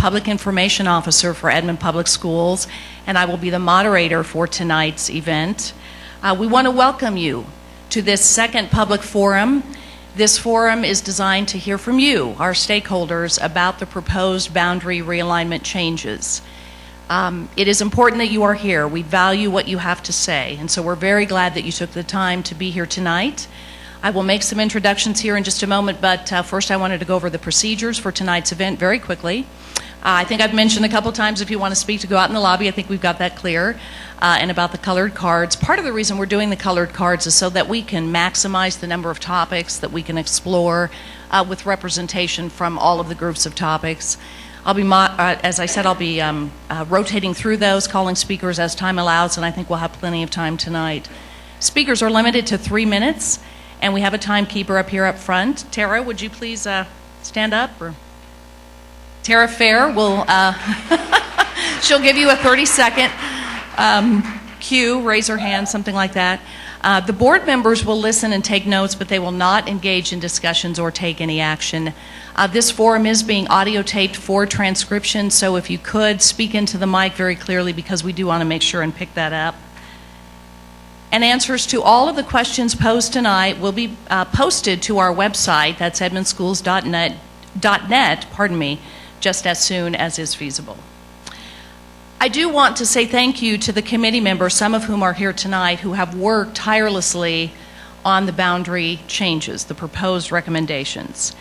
Public Information Officer for Edmond Public Schools, and I will be the moderator for tonight's event. We want to welcome you to this second public forum. This forum is designed to hear from you, our stakeholders, about the proposed boundary realignment changes. It is important that you are here. We value what you have to say, and so we're very glad that you took the time to be here tonight. I will make some introductions here in just a moment, but first I wanted to go over the procedures for tonight's event very quickly. I think I've mentioned a couple times if you want to speak to go out in the lobby. I think we've got that clear. And about the colored cards. Part of the reason we're doing the colored cards is so that we can maximize the number of topics that we can explore with representation from all of the groups of topics. I'll be, as I said, I'll be rotating through those, calling speakers as time allows, and I think we'll have plenty of time tonight. Speakers are limited to 3 minutes, and we have a timekeeper up here up front. Tara, would you please stand up? Or Tara Fair will, she'll give you a 30-second cue, raise her hand, something like that. The board members will listen and take notes, but they will not engage in discussions or take any action. This forum is being audio taped for transcription, so if you could speak into the mic very clearly, because we do want to make sure and pick that up. And answers to all of the questions posed tonight will be posted to our website, that's edmondschools.net, just as soon as is feasible. I do want to say thank you to the committee members, some of whom are here tonight, who have worked tirelessly on the boundary changes, the proposed recommendations.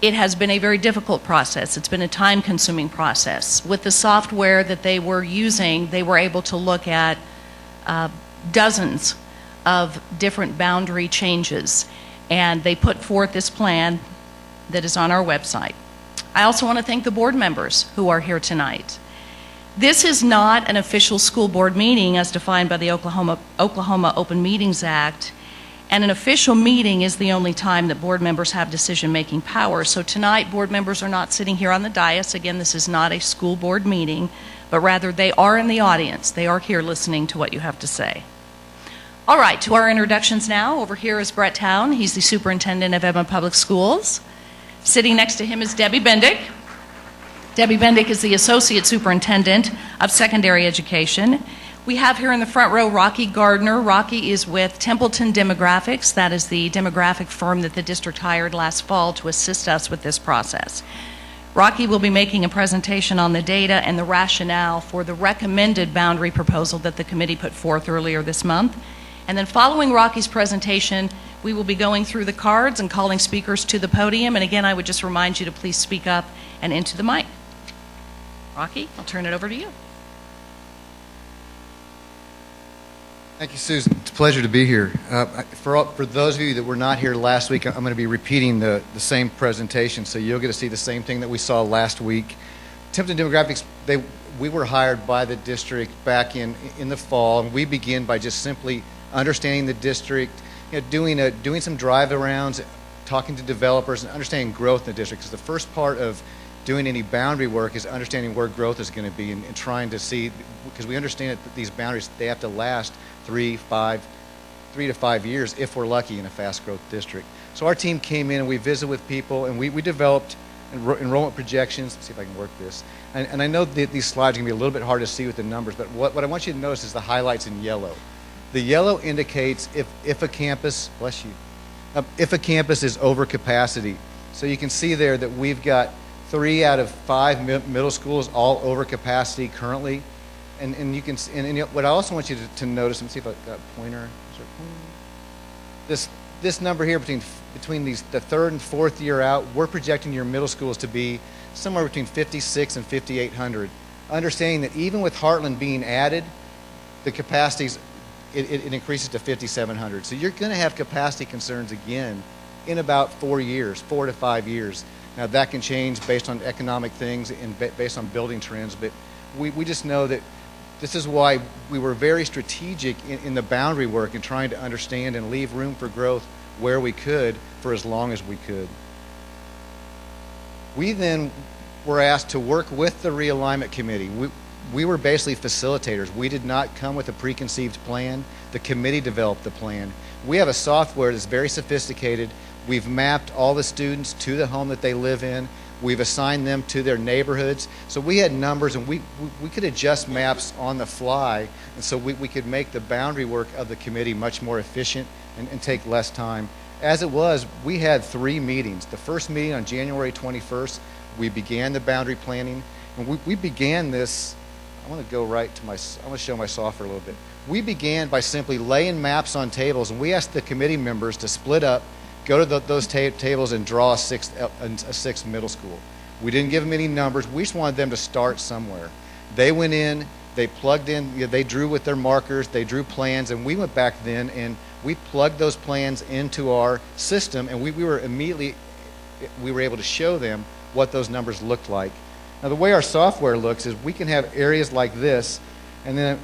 It has been a very difficult process. It's been a time-consuming process. With the software that they were using, they were able to look at dozens of different boundary changes, and they put forth this plan that is on our website. I also want to thank the board members who are here tonight. This is not an official school board meeting as defined by the Oklahoma Open Meetings Act, and an official meeting is the only time that board members have decision-making power. So tonight, board members are not sitting here on the dais. Again, this is not a school board meeting, but rather they are in the audience. They are here listening to what you have to say. All right, to our introductions now. Over here is Brett Town. He's the superintendent of Edmond Public Schools. Sitting next to him is Debbie Bendick. Debbie Bendick is the Associate Superintendent of Secondary Education. We have here in the front row Rocky Gardner. Rocky is with Templeton Demographics. That is the demographic firm that the district hired last fall to assist us with this process. Rocky will be making a presentation on the data and the rationale for the recommended boundary proposal that the committee put forth earlier this month. And then following Rocky's presentation, we will be going through the cards and calling speakers to the podium. And again, I would just remind you to please speak up and into the mic. Rocky, I'll turn it over to you. Thank you, Susan. It's a pleasure to be here. For those of you that were not here last week, I'm going to be repeating the same presentation, so you'll get to see the same thing that we saw last week. Templeton Demographics, we were hired by the district back in the fall, and we begin by just simply understanding the district, doing some drive-arounds, talking to developers, and understanding growth in the district. Because the first part of doing any boundary work is understanding where growth is going to be and trying to see, because we understand that these boundaries, they have to last 3 to 5 years if we're lucky in a fast growth district. So our team came in and we visited with people, and we developed enrollment projections. Let's see if I can work this. And I know that these slides are going to be a little bit hard to see with the numbers, but what I want you to notice is the highlights in yellow. The yellow indicates if a campus, bless you, if a campus is over capacity. So you can see there that we've got 3 out of 5 middle schools all over capacity currently. And you can, and what I also want you to notice, let me see if I've got a pointer. This number here between the 3rd and 4th year out, we're projecting your middle schools to be somewhere between 5,600 and 5,800. Understanding that even with Heartland being added, the capacities, it increases to 5,700. So you're going to have capacity concerns again in about 4 to 5 years. Now that can change based on economic things and based on building trends, but we just know that this is why we were very strategic in the boundary work and trying to understand and leave room for growth where we could for as long as we could. We then were asked to work with the realignment committee. We were basically facilitators. We did not come with a preconceived plan. The committee developed the plan. We have a software that's very sophisticated. We've mapped all the students to the home that they live in. We've assigned them to their neighborhoods. So we had numbers, and we could adjust maps on the fly, and so we could make the boundary work of the committee much more efficient and take less time. As it was, we had 3 meetings. The first meeting on January 21st, we began the boundary planning, and we began this. I want to go right to I want to show my software a little bit. We began by simply laying maps on tables, and we asked the committee members to split up, go to those tables, and draw a sixth middle school. We didn't give them any numbers. We just wanted them to start somewhere. They went in, they plugged in, they drew with their markers, they drew plans, and we went back then and we plugged those plans into our system, and we were able to show them what those numbers looked like. Now, the way our software looks is we can have areas like this, and then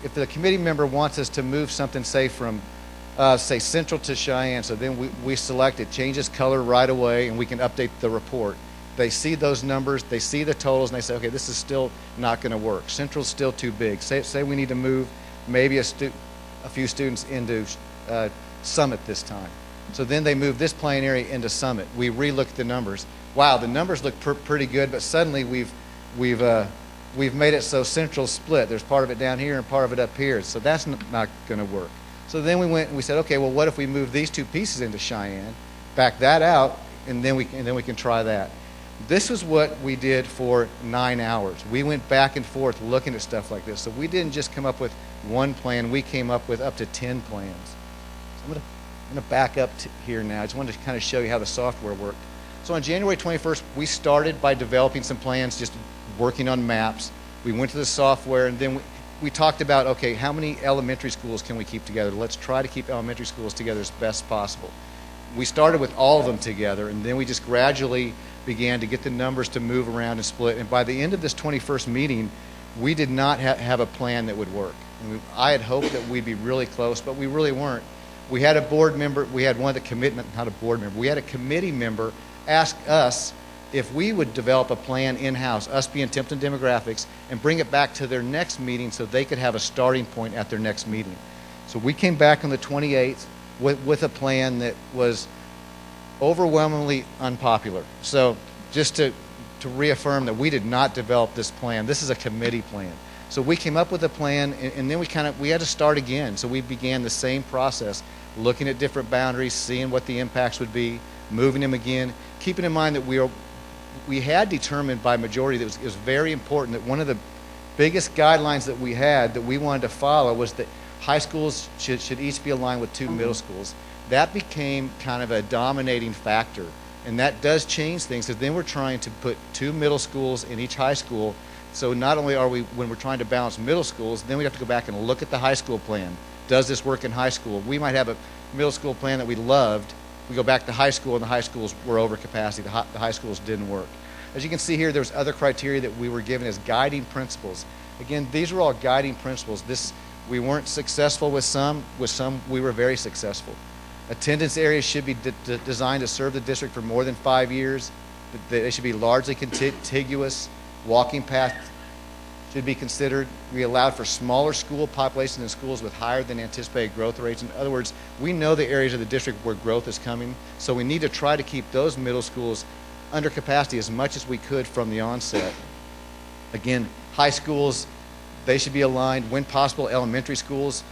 if the committee member wants us to move something, say from say Central to Cheyenne, so then we select it, changes color right away, and we can update the report. They see those numbers, they see the totals, and they say, okay, this is still not going to work. Central's still too big. Say we need to move maybe a few students into Summit this time. So then they move this playing area into Summit. We relook at the numbers. Wow, the numbers look pretty good, but suddenly we've made it so Central's split. There's part of it down here and part of it up here, so that's not going to work. So then we went and we said, okay, well, what if we move these 2 pieces into Cheyenne, back that out, and then we can try that. This is what we did for 9 hours. We went back and forth looking at stuff like this. So we didn't just come up with one plan. We came up with up to 10 plans. So I'm going to back up here now. I just wanted to kind of show you how the software worked. So on January 21st, we started by developing some plans, just working on maps. We went to the software, and then we talked about, okay, how many elementary schools can we keep together? Let's try to keep elementary schools together as best possible. We started with all of them together, and then we just gradually began to get the numbers to move around and split. And by the end of this 21st meeting, we did not have a plan that would work. I had hoped that we'd be really close, but we really weren't. We had a board member, we had one of the commitment, not a board member, we had a committee member ask us if we would develop a plan in-house, us being Templeton Demographics, and bring it back to their next meeting so they could have a starting point at their next meeting. So we came back on the 28th with a plan that was overwhelmingly unpopular. So just to reaffirm that we did not develop this plan. This is a committee plan. So we came up with a plan, and then we had to start again. So we began the same process, looking at different boundaries, seeing what the impacts would be, moving them again, keeping in mind that we had determined by majority that it was very important that one of the biggest guidelines that we had that we wanted to follow was that high schools should each be aligned with 2 middle schools. That became kind of a dominating factor, and that does change things, because then we're trying to put 2 middle schools in each high school. So not only are we, when we're trying to balance middle schools, then we have to go back and look at the high school plan. Does this work in high school? We might have a middle school plan that we loved. We go back to high school, and the high schools were over capacity. The high schools didn't work. As you can see here, there's other criteria that we were given as guiding principles. Again, these were all guiding principles. We weren't successful with some. With some, we were very successful. Attendance areas should be designed to serve the district for more than 5 years. They should be largely contiguous. Walking path should be considered. We allowed for smaller school populations in schools with higher than anticipated growth rates. In other words, we know the areas of the district where growth is coming, so we need to try to keep those middle schools under capacity as much as we could from the onset. Again, high schools, they should be aligned. When possible, elementary schools,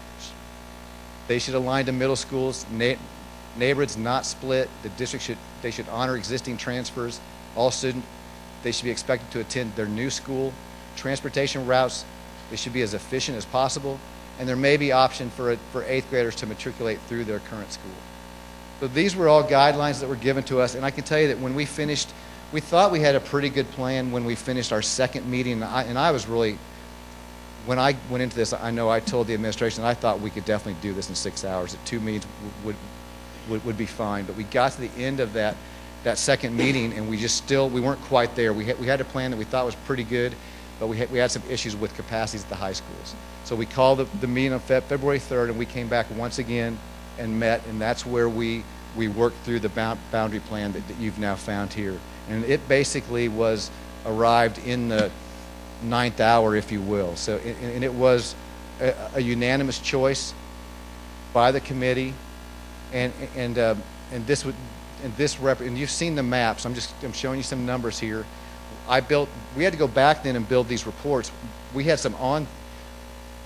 they should align to middle schools. Neighborhoods not split. The district should honor existing transfers. All students, they should be expected to attend their new school. Transportation routes, they should be as efficient as possible, and there may be option for 8th graders to matriculate through their current school. So these were all guidelines that were given to us, and I can tell you that when we finished, we thought we had a pretty good plan when we finished our second meeting, and I was really, when I went into this, I know I told the administration that I thought we could definitely do this in 6 hours, that 2 meetings would be fine, but we got to the end of that second meeting, and we weren't quite there. We had a plan that we thought was pretty good, but we had some issues with capacities at the high schools. So we called the meeting on February 3rd, and we came back once again and met, and that's where we worked through the boundary plan that you've now found here. And it basically arrived in the 9th hour, if you will. So, and it was a unanimous choice by the committee, and and you've seen the maps. I'm showing you some numbers here. We had to go back then and build these reports. We had some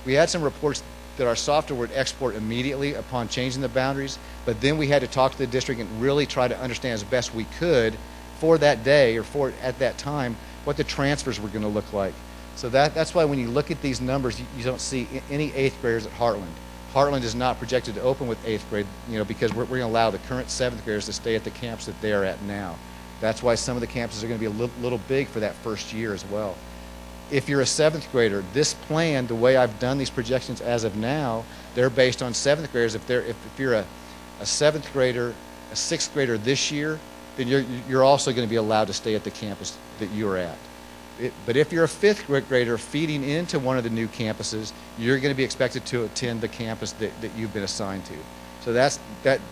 reports that our software would export immediately upon changing the boundaries, but then we had to talk to the district and really try to understand as best we could for that day or at that time what the transfers were going to look like. So that's why when you look at these numbers, you don't see any 8th graders at Heartland. Heartland is not projected to open with 8th grade, because we're going to allow the current 7th graders to stay at the camps that they are at now. That's why some of the campuses are going to be a little big for that first year as well. If you're a 7th grader, this plan, the way I've done these projections as of now, they're based on 7th graders. If you're a 7th grader, a 6th grader this year, then you're also going to be allowed to stay at the campus that you're at. But if you're a 5th grader feeding into one of the new campuses, you're going to be expected to attend the campus that you've been assigned to. So that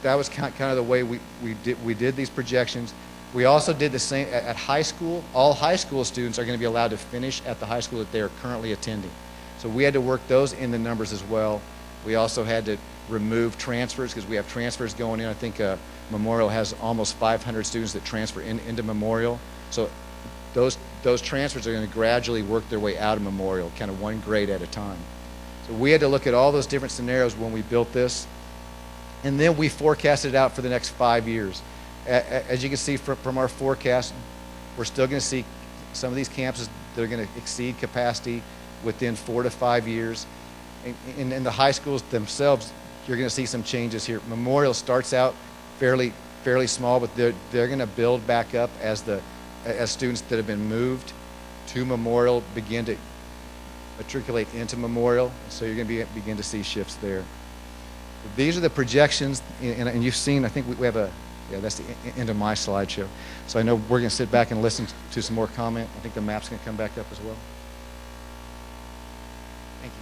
was kind of the way we did these projections. We also did the same at high school. All high school students are going to be allowed to finish at the high school that they are currently attending. So we had to work those in the numbers as well. We also had to remove transfers because we have transfers going in. I think Memorial has almost 500 students that transfer into Memorial. So those transfers are going to gradually work their way out of Memorial, kind of one grade at a time. So we had to look at all those different scenarios when we built this. And then we forecasted it out for the next 5 years. As you can see from our forecast, we're still going to see some of these campuses that are going to exceed capacity within 4 to 5 years. In the high schools themselves, you're going to see some changes here. Memorial starts out fairly small, but they're going to build back up as students that have been moved to Memorial begin to matriculate into Memorial. So you're going to begin to see shifts there. These are the projections, and you've seen, I think we have that's the end of my slideshow. So I know we're going to sit back and listen to some more comment. I think the map's going to come back up as well. Thank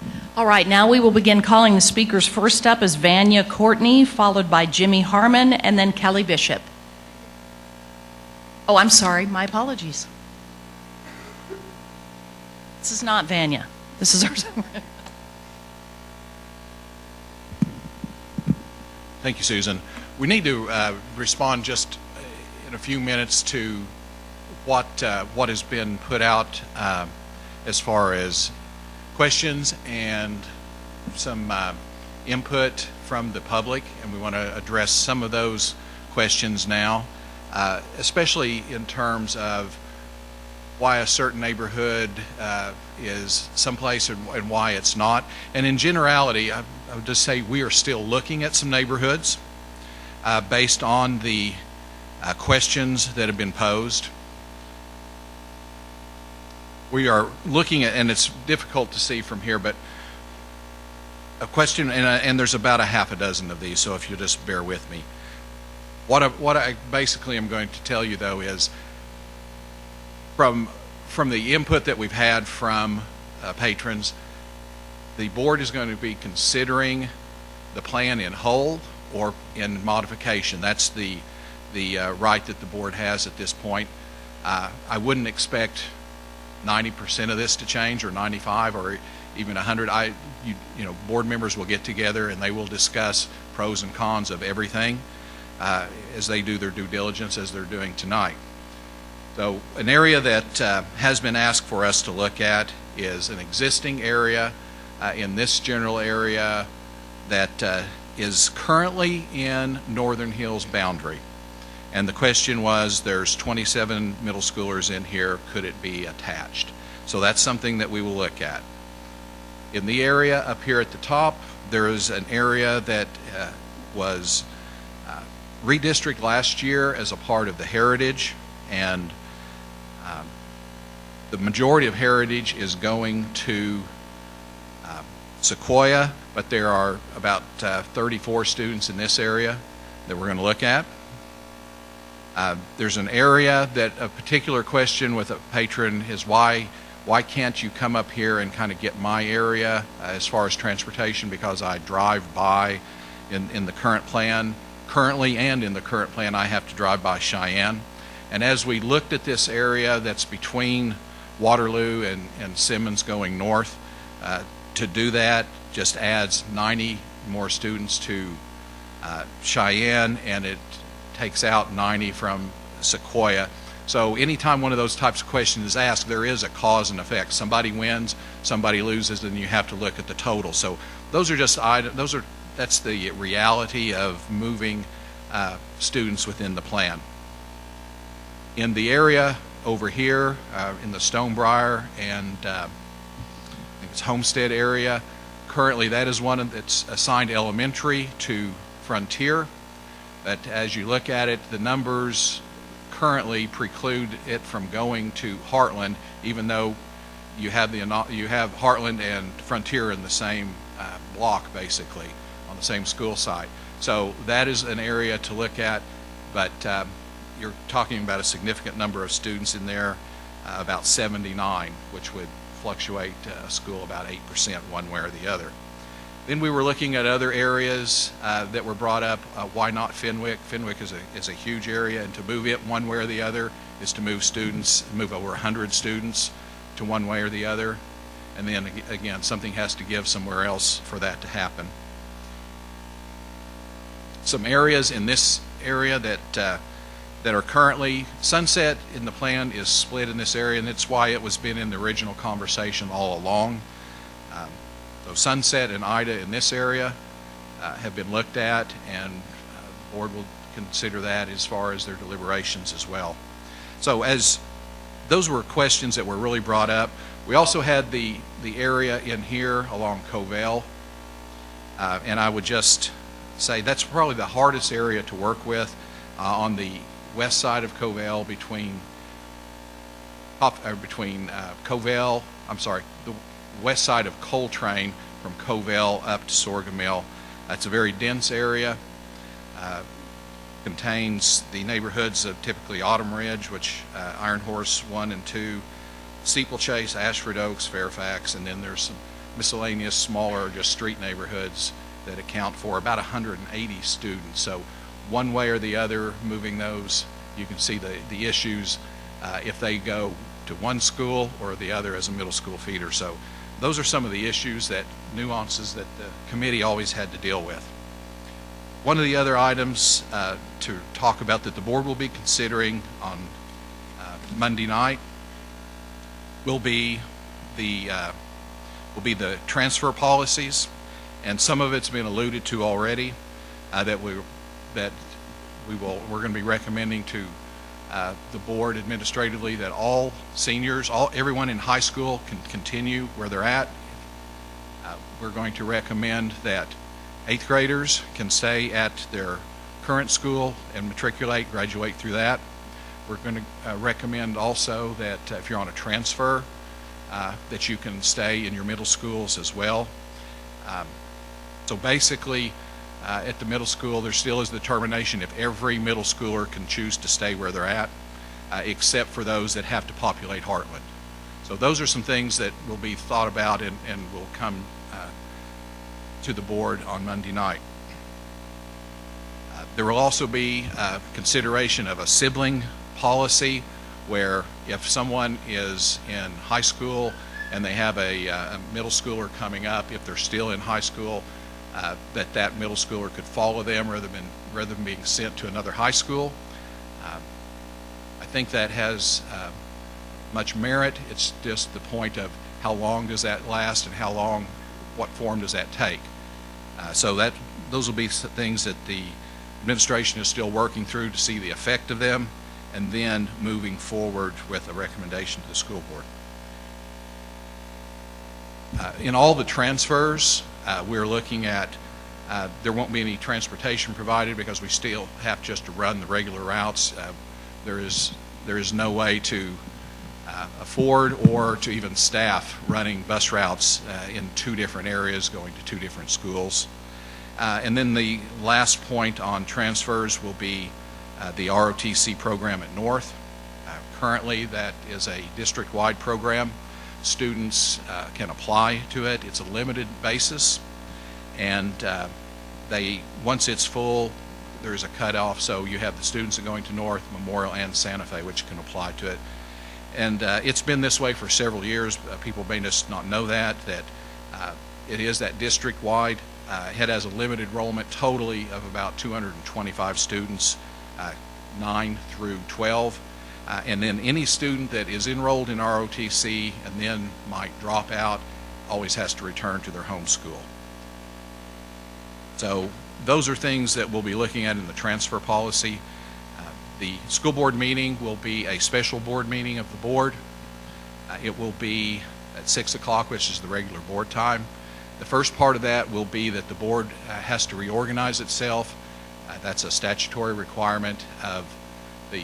you. All right, now we will begin calling the speakers. First up is Vanya Courtney, followed by Jimmy Harmon, and then Kelly Bishop. Oh, I'm sorry. My apologies. This is not Vanya. This is ours. Thank you, Susan. We need to respond just in a few minutes to what has been put out as far as questions and some input from the public, and we want to address some of those questions now, especially in terms of why a certain neighborhood is someplace and why it's not. And in generality, I would just say we are still looking at some neighborhoods based on the questions that have been posed. We are looking at, and it's difficult to see from here, but a question, and there's about a half a dozen of these, so if you'll just bear with me. What I basically am going to tell you, though, is from the input that we've had from patrons, the board is going to be considering the plan in whole or in modification. That's the right that the board has at this point. I wouldn't expect 90% of this to change, or 95, or even 100. Board members will get together and they will discuss pros and cons of everything as they do their due diligence, as they're doing tonight. So an area that has been asked for us to look at is an existing area in this general area that is currently in Northern Hills boundary. And the question was, there's 27 middle schoolers in here, could it be attached? So that's something that we will look at. In the area up here at the top, there is an area that was redistricted last year as a part of the Heritage, and the majority of Heritage is going to Sequoia, but there are about 34 students in this area that we're going to look at. There's an area that a particular question with a patron is why can't you come up here and kind of get my area as far as transportation, because I drive by in the current plan, and in the current plan I have to drive by Cheyenne. And as we looked at this area that's between Waterloo and Simmons going north, to do that just adds 90 more students to Cheyenne, and it takes out 90 from Sequoia. So anytime one of those types of questions is asked, there is a cause and effect. Somebody wins, somebody loses, and you have to look at the total. So those are just items. That's the reality of moving students within the plan. In the area over here, in the Stonebriar and I think it's Homestead area, currently that is one that's assigned elementary to Frontier. But as you look at it, the numbers currently preclude it from going to Heartland, even though you have Heartland and Frontier in the same block, basically, on the same school site. So that is an area to look at, but you're talking about a significant number of students in there, about 79, which would fluctuate a school about 8% one way or the other. Then we were looking at other areas that were brought up. Why not Fenwick? Fenwick is a huge area, and to move it one way or the other is to move over 100 students to one way or the other. And then again, something has to give somewhere else for that to happen. Some areas in this area that are currently, Sunset in the plan is split in this area, and that's why it was been in the original conversation all along. So Sunset and Ida in this area have been looked at, and the board will consider that as far as their deliberations as well. So as those were questions that were really brought up, we also had the area in here along Covell, and I would just say that's probably the hardest area to work with on the west side of Covell between Covell, the west side of Coltrane from Covell up to Sorghum Mill. It's a very dense area. Contains the neighborhoods of typically Autumn Ridge, which Iron Horse 1 and 2, Steeplechase, Ashford Oaks, Fairfax, and then there's some miscellaneous smaller just street neighborhoods that account for about 180 students. So one way or the other, moving those, you can see the issues if they go to one school or the other as a middle school feeder. So those are some of the issues, nuances that the committee always had to deal with. One of the other items to talk about that the board will be considering on Monday night will be the transfer policies, and some of it's been alluded to already. We're going to be recommending to the board administratively that all seniors, everyone in high school can continue where they're at. We're going to recommend that 8th graders can stay at their current school and matriculate, graduate through that. We're going to recommend also that if you're on a transfer, that you can stay in your middle schools as well. So basically, at the middle school, there still is the determination if every middle schooler can choose to stay where they're at, except for those that have to populate Heartland. So those are some things that will be thought about and will come to the board on Monday night. There will also be consideration of a sibling policy, where if someone is in high school and they have a middle schooler coming up, if they're still in high school, that middle schooler could follow them rather than being sent to another high school. I think that has much merit. It's just the point of how long does that last and what form does that take. So those will be things that the administration is still working through to see the effect of them, and then moving forward with a recommendation to the school board. In all the transfers, we're looking at, there won't be any transportation provided because we still have just to run the regular routes. There is no way to afford or to even staff running bus routes in 2 different areas going to 2 different schools. And then the last point on transfers will be the ROTC program at North. Currently, that is a district-wide program. Students can apply to it. It's a limited basis, and once it's full, there's a cutoff. So you have the students that are going to North, Memorial, and Santa Fe, which can apply to it. And it's been this way for several years. People may just not know that It is that district-wide. It has a limited enrollment totally of about 225 students, 9 through 12. And then any student that is enrolled in ROTC and then might drop out always has to return to their home school. So those are things that we'll be looking at in the transfer policy. The school board meeting will be a special board meeting of the board. It will be at 6 o'clock, which is the regular board time. The first part of that will be that the board has to reorganize itself. That's a statutory requirement of the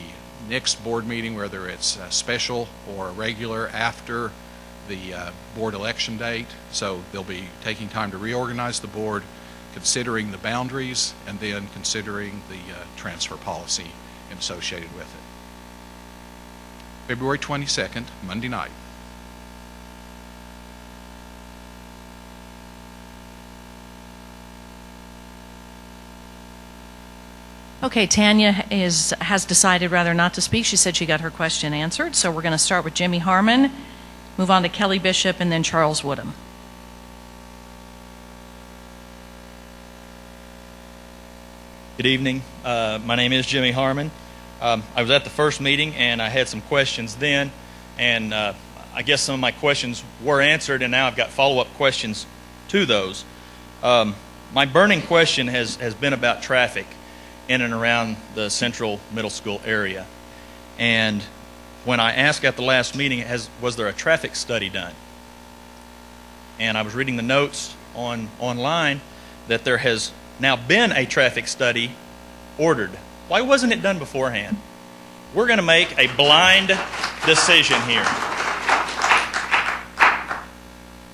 next board meeting, whether it's special or regular after the board election date. So they'll be taking time to reorganize the board, considering the boundaries, and then considering the transfer policy associated with it. February 22nd, Monday night. Okay, Tanya has decided rather not to speak. She said she got her question answered. So we're going to start with Jimmy Harmon, move on to Kelly Bishop, and then Charles Woodham. Good evening. My name is Jimmy Harmon. I was at the first meeting and I had some questions then, and I guess some of my questions were answered, and now I've got follow-up questions to those. My burning question has been about traffic in and around the Central Middle School area. And when I asked at the last meeting, was there a traffic study done? And I was reading the notes online that there has now been a traffic study ordered. Why wasn't it done beforehand? We're going to make a blind decision here.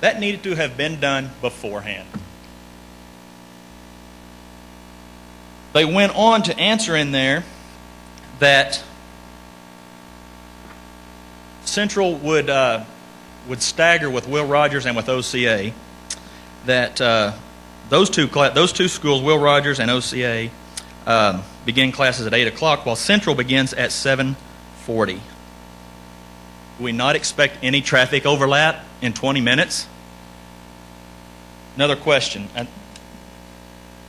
That needed to have been done beforehand. They went on to answer in there that Central would stagger with Will Rogers and with OCA. That those two schools, Will Rogers and OCA, begin classes at 8 o'clock, while Central begins at 7:40. Do we not expect any traffic overlap in 20 minutes? Another question.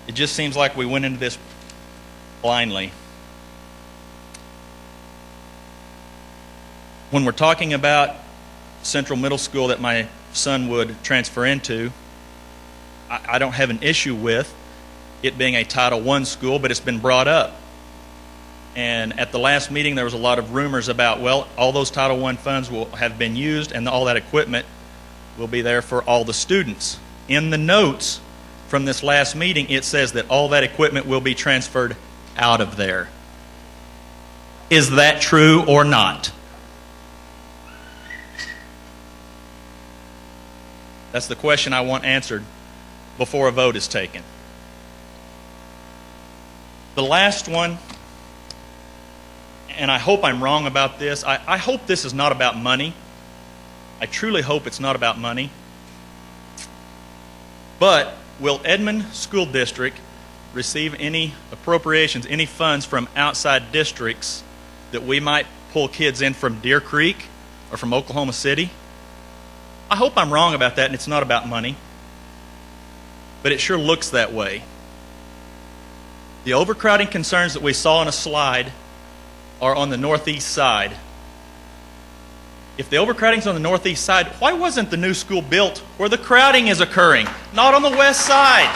It just seems like we went into this blindly. When we're talking about Central Middle School that my son would transfer into, I don't have an issue with it being a Title I school, but it's been brought up. And at the last meeting, there was a lot of rumors about, well, all those Title I funds will have been used and all that equipment will be there for all the students. In the notes from this last meeting, it says that all that equipment will be transferred out of there. Is that true or not? That's the question I want answered before a vote is taken. The last one, and I hope I'm wrong about this, I hope this is not about money. I truly hope it's not about money. But will Edmond School District receive any appropriations, any funds from outside districts that we might pull kids in from Deer Creek or from Oklahoma City? I hope I'm wrong about that and it's not about money. But it sure looks that way. The overcrowding concerns that we saw on a slide are on the northeast side. If the overcrowding's on the northeast side, why wasn't the new school built where the crowding is occurring, not on the west side?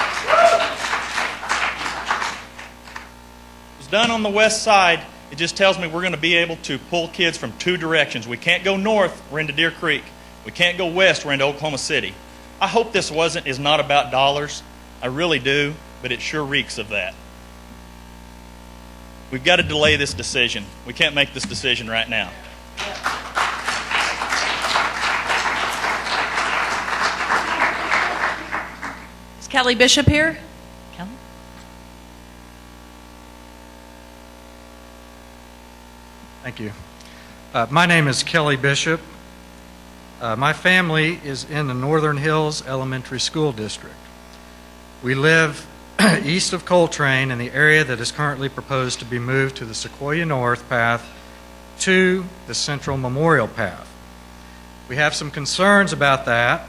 It was done on the west side. It just tells me we're going to be able to pull kids from two directions. We can't go north, we're into Deer Creek. We can't go west, we're into Oklahoma City. I hope this is not about dollars. I really do, but it sure reeks of that. We've got to delay this decision. We can't make this decision right now. Is Kelly Bishop here? Kelly? Thank you. My name is Kelly Bishop. My family is in the Northern Hills Elementary School District. We live east of Coltrane in the area that is currently proposed to be moved to the Sequoia North path to the Central Memorial path. We have some concerns about that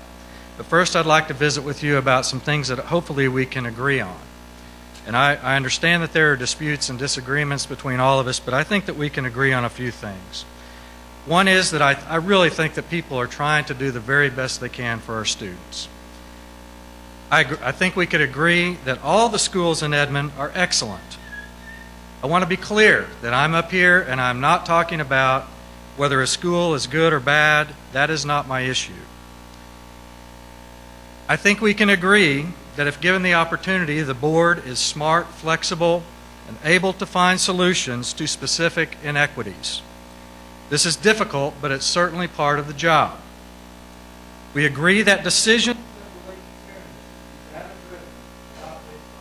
But first, I'd like to visit with you about some things that hopefully we can agree on. And I understand that there are disputes and disagreements between all of us, but I think that we can agree on a few things. One is that I really think that people are trying to do the very best they can for our students. I think we could agree that all the schools in Edmond are excellent. I want to be clear that I'm up here and I'm not talking about whether a school is good or bad. That is not my issue. I think we can agree that if given the opportunity, the board is smart, flexible, and able to find solutions to specific inequities. This is difficult, but it's certainly part of the job. We agree that decisions that relate to fairness should be data-driven, not based on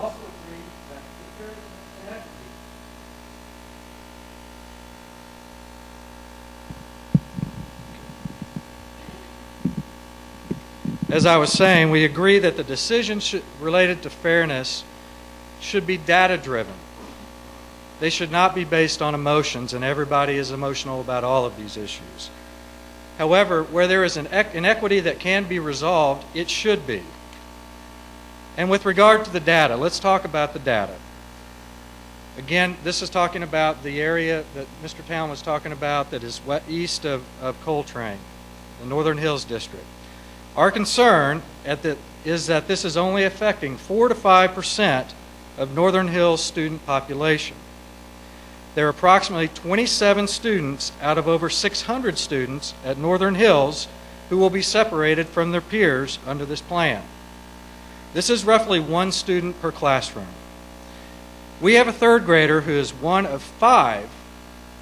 also agree that if there is an inequity, as I was saying, we agree that the decisions related to fairness should be data-driven. They should not be based on emotions, and everybody is emotional about all of these issues. However, where there is an inequity that can be resolved, it should be. And with regard to the data, let's talk about the data. Again, this is talking about the area that Mr. Town was talking about that is east of Coltrane, the Northern Hills District. Our concern is that this is only affecting 4 to 5% of Northern Hills student population. There are approximately 27 students out of over 600 students at Northern Hills who will be separated from their peers under this plan. This is roughly 1 student per classroom. We have a third grader who is one of 5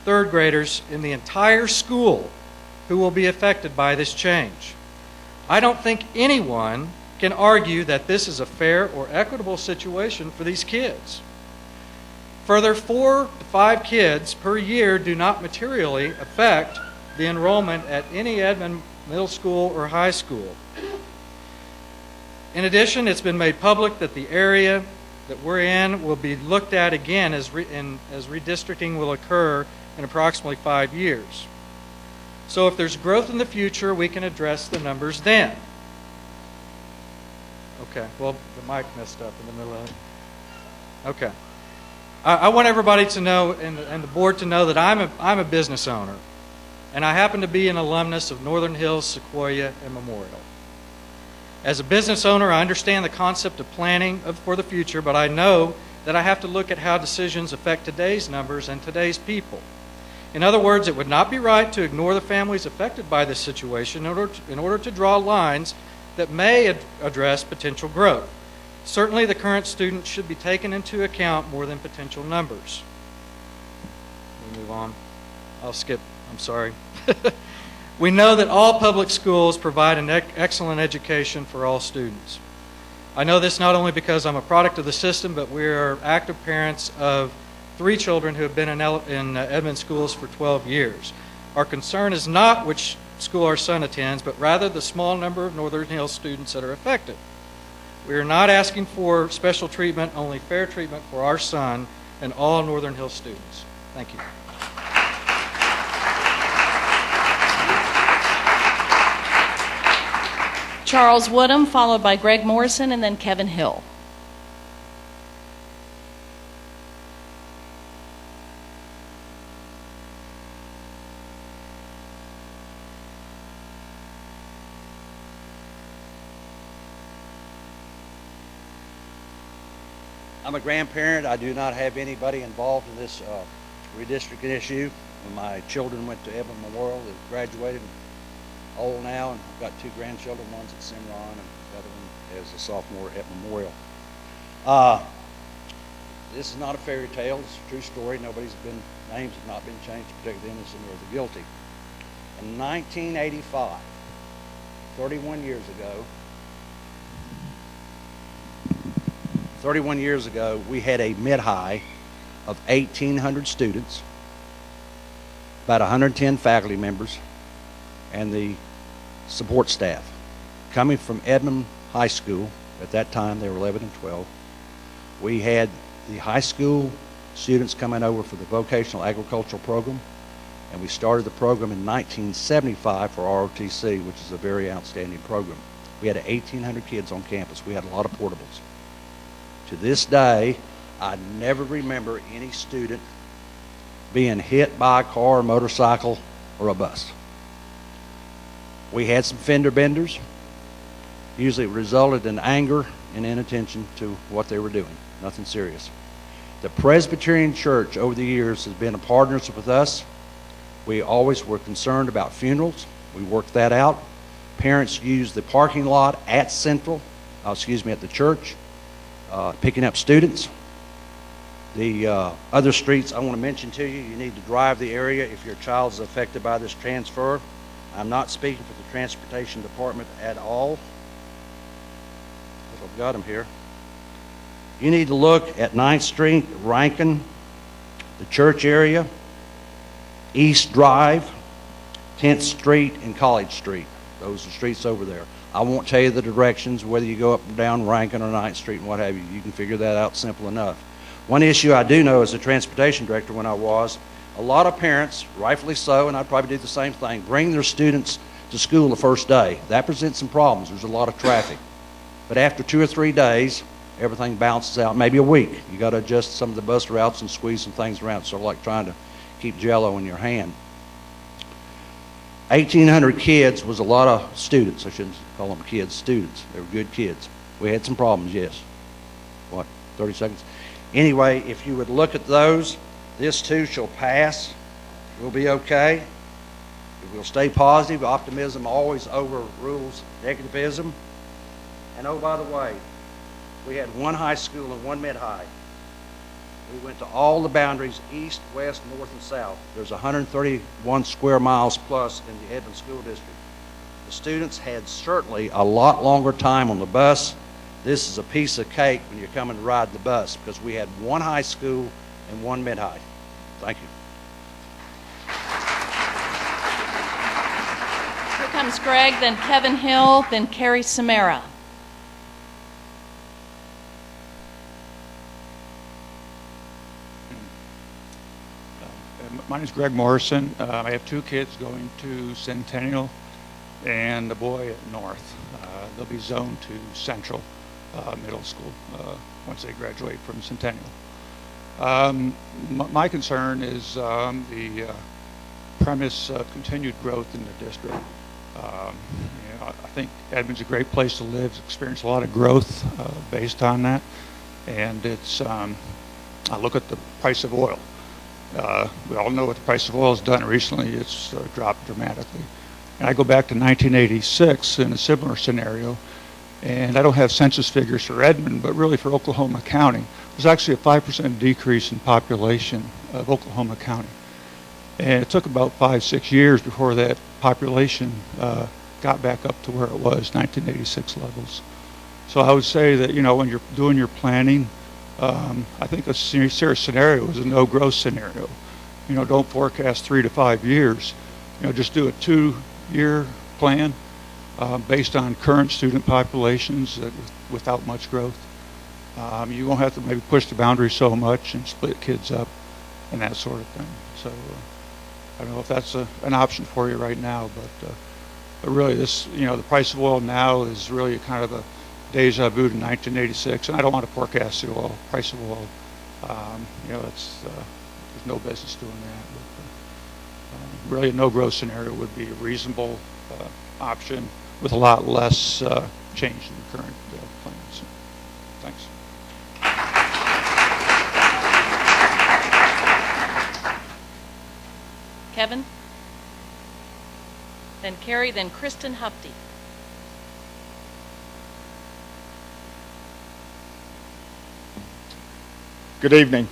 third graders in the entire school who will be affected by this change. I don't think anyone can argue that this is a fair or equitable situation for these kids. Further, 4 to 5 kids per year do not materially affect the enrollment at any Edmond middle school or high school. In addition, it's been made public that the area that we're in will be looked at again as redistricting will occur in approximately 5 years. So if there's growth in the future, we can address the numbers then. Okay, well, the mic messed up in the middle of it. Okay. I want everybody to know, and the board to know, that I'm a business owner, and I happen to be an alumnus of Northern Hills, Sequoia, and Memorial. As a business owner, I understand the concept of planning for the future, but I know that I have to look at how decisions affect today's numbers and today's people. In other words, it would not be right to ignore the families affected by this situation in order to draw lines that may address potential growth. Certainly, the current students should be taken into account more than potential numbers. We'll move on. I'll skip. I'm sorry. We know that all public schools provide an excellent education for all students. I know this not only because I'm a product of the system, but we are active parents of 3 children who have been in Edmond schools for 12 years. Our concern is not which school our son attends, but rather the small number of Northern Hills students that are affected. We are not asking for special treatment, only fair treatment for our son and all Northern Hills students. Thank you. Charles Woodham, followed by Greg Morrison, and then Kevin Hill. I'm a grandparent. I do not have anybody involved in this redistricting issue. When my children went to Edmond Memorial, they graduated, old now, and I've got 2 grandchildren. One's at Cimarron and the other one is a sophomore at Memorial. This is not a fairy tale. It's a true story. Names have not been changed to protect the innocent or the guilty. In 1985, 31 years ago, we had a mid-high of 1,800 students, about 110 faculty members, and the support staff. Coming from Edmond High School, at that time they were 11 and 12, we had the high school students coming over for the vocational agricultural program. And we started the program in 1975 for ROTC, which is a very outstanding program. We had 1,800 kids on campus. We had a lot of portables. To this day, I never remember any student being hit by a car, motorcycle, or a bus. We had some fender benders. Usually it resulted in anger and inattention to what they were doing. Nothing serious. The Presbyterian Church over the years has been a partnership with us. We always were concerned about funerals. We worked that out. Parents used the parking lot at Central, at the church, picking up students. The other streets I want to mention to you, you need to drive the area if your child is affected by this transfer. I'm not speaking for the transportation department at all. I've got them here. You need to look at 9th Street, Rankin, the church area, East Drive, 10th Street, and College Street. Those are streets over there. I won't tell you the directions, whether you go up and down Rankin or 9th Street and what have you. You can figure that out simple enough. One issue I do know as a transportation director when I was, a lot of parents, rightfully so, and I'd probably do the same thing, bring their students to school the first day. That presents some problems. There's a lot of traffic. But after 2 or 3 days, everything bounces out. Maybe a week. You got to adjust some of the bus routes and squeeze some things around. It's sort of like trying to keep Jell-O in your hand. 1,800 kids was a lot of students. I shouldn't call them kids, students. They were good kids. We had some problems, yes. What, 30 seconds? Anyway, if you would look at those, this too shall pass. We'll be okay. We'll stay positive. Optimism always overrules negativism. And oh, by the way, we had one high school and one mid-high. We went to all the boundaries, east, west, north, and south. There's 131 square miles plus in the Edmond School District. The students had certainly a lot longer time on the bus. This is a piece of cake when you're coming to ride the bus because we had one high school and one mid-high. Thank you. Here comes Greg, then Kevin Hill, then Carrie Samara. My name is Greg Morrison. I have 2 kids going to Centennial and a boy at North. They'll be zoned to Central Middle School once they graduate from Centennial. My concern is the premise of continued growth in the district. I think Edmond's a great place to live. It's experienced a lot of growth based on that. And it's, I look at the price of oil. We all know what the price of oil has done recently. It's dropped dramatically. And I go back to 1986 in a similar scenario, and I don't have census figures for Edmond, but really for Oklahoma County. There's actually a 5% decrease in population of Oklahoma County. And it took about 5-6 years before that population got back up to where it was, 1986 levels. So I would say that, when you're doing your planning, I think a serious scenario is a no-growth scenario. Don't forecast 3 to 5 years. Just do a 2-year plan based on current student populations without much growth. You won't have to maybe push the boundary so much and split kids up and that sort of thing. So I don't know if that's an option for you right now, but really this, the price of oil now is really kind of a deja vu to 1986, and I don't want to forecast the price of oil. That's there's no business doing that. But, really, a no-growth scenario would be a reasonable option with a lot less change in the current plans. Thanks. Kevin, then Carrie, then Kristen Hupty. Good evening.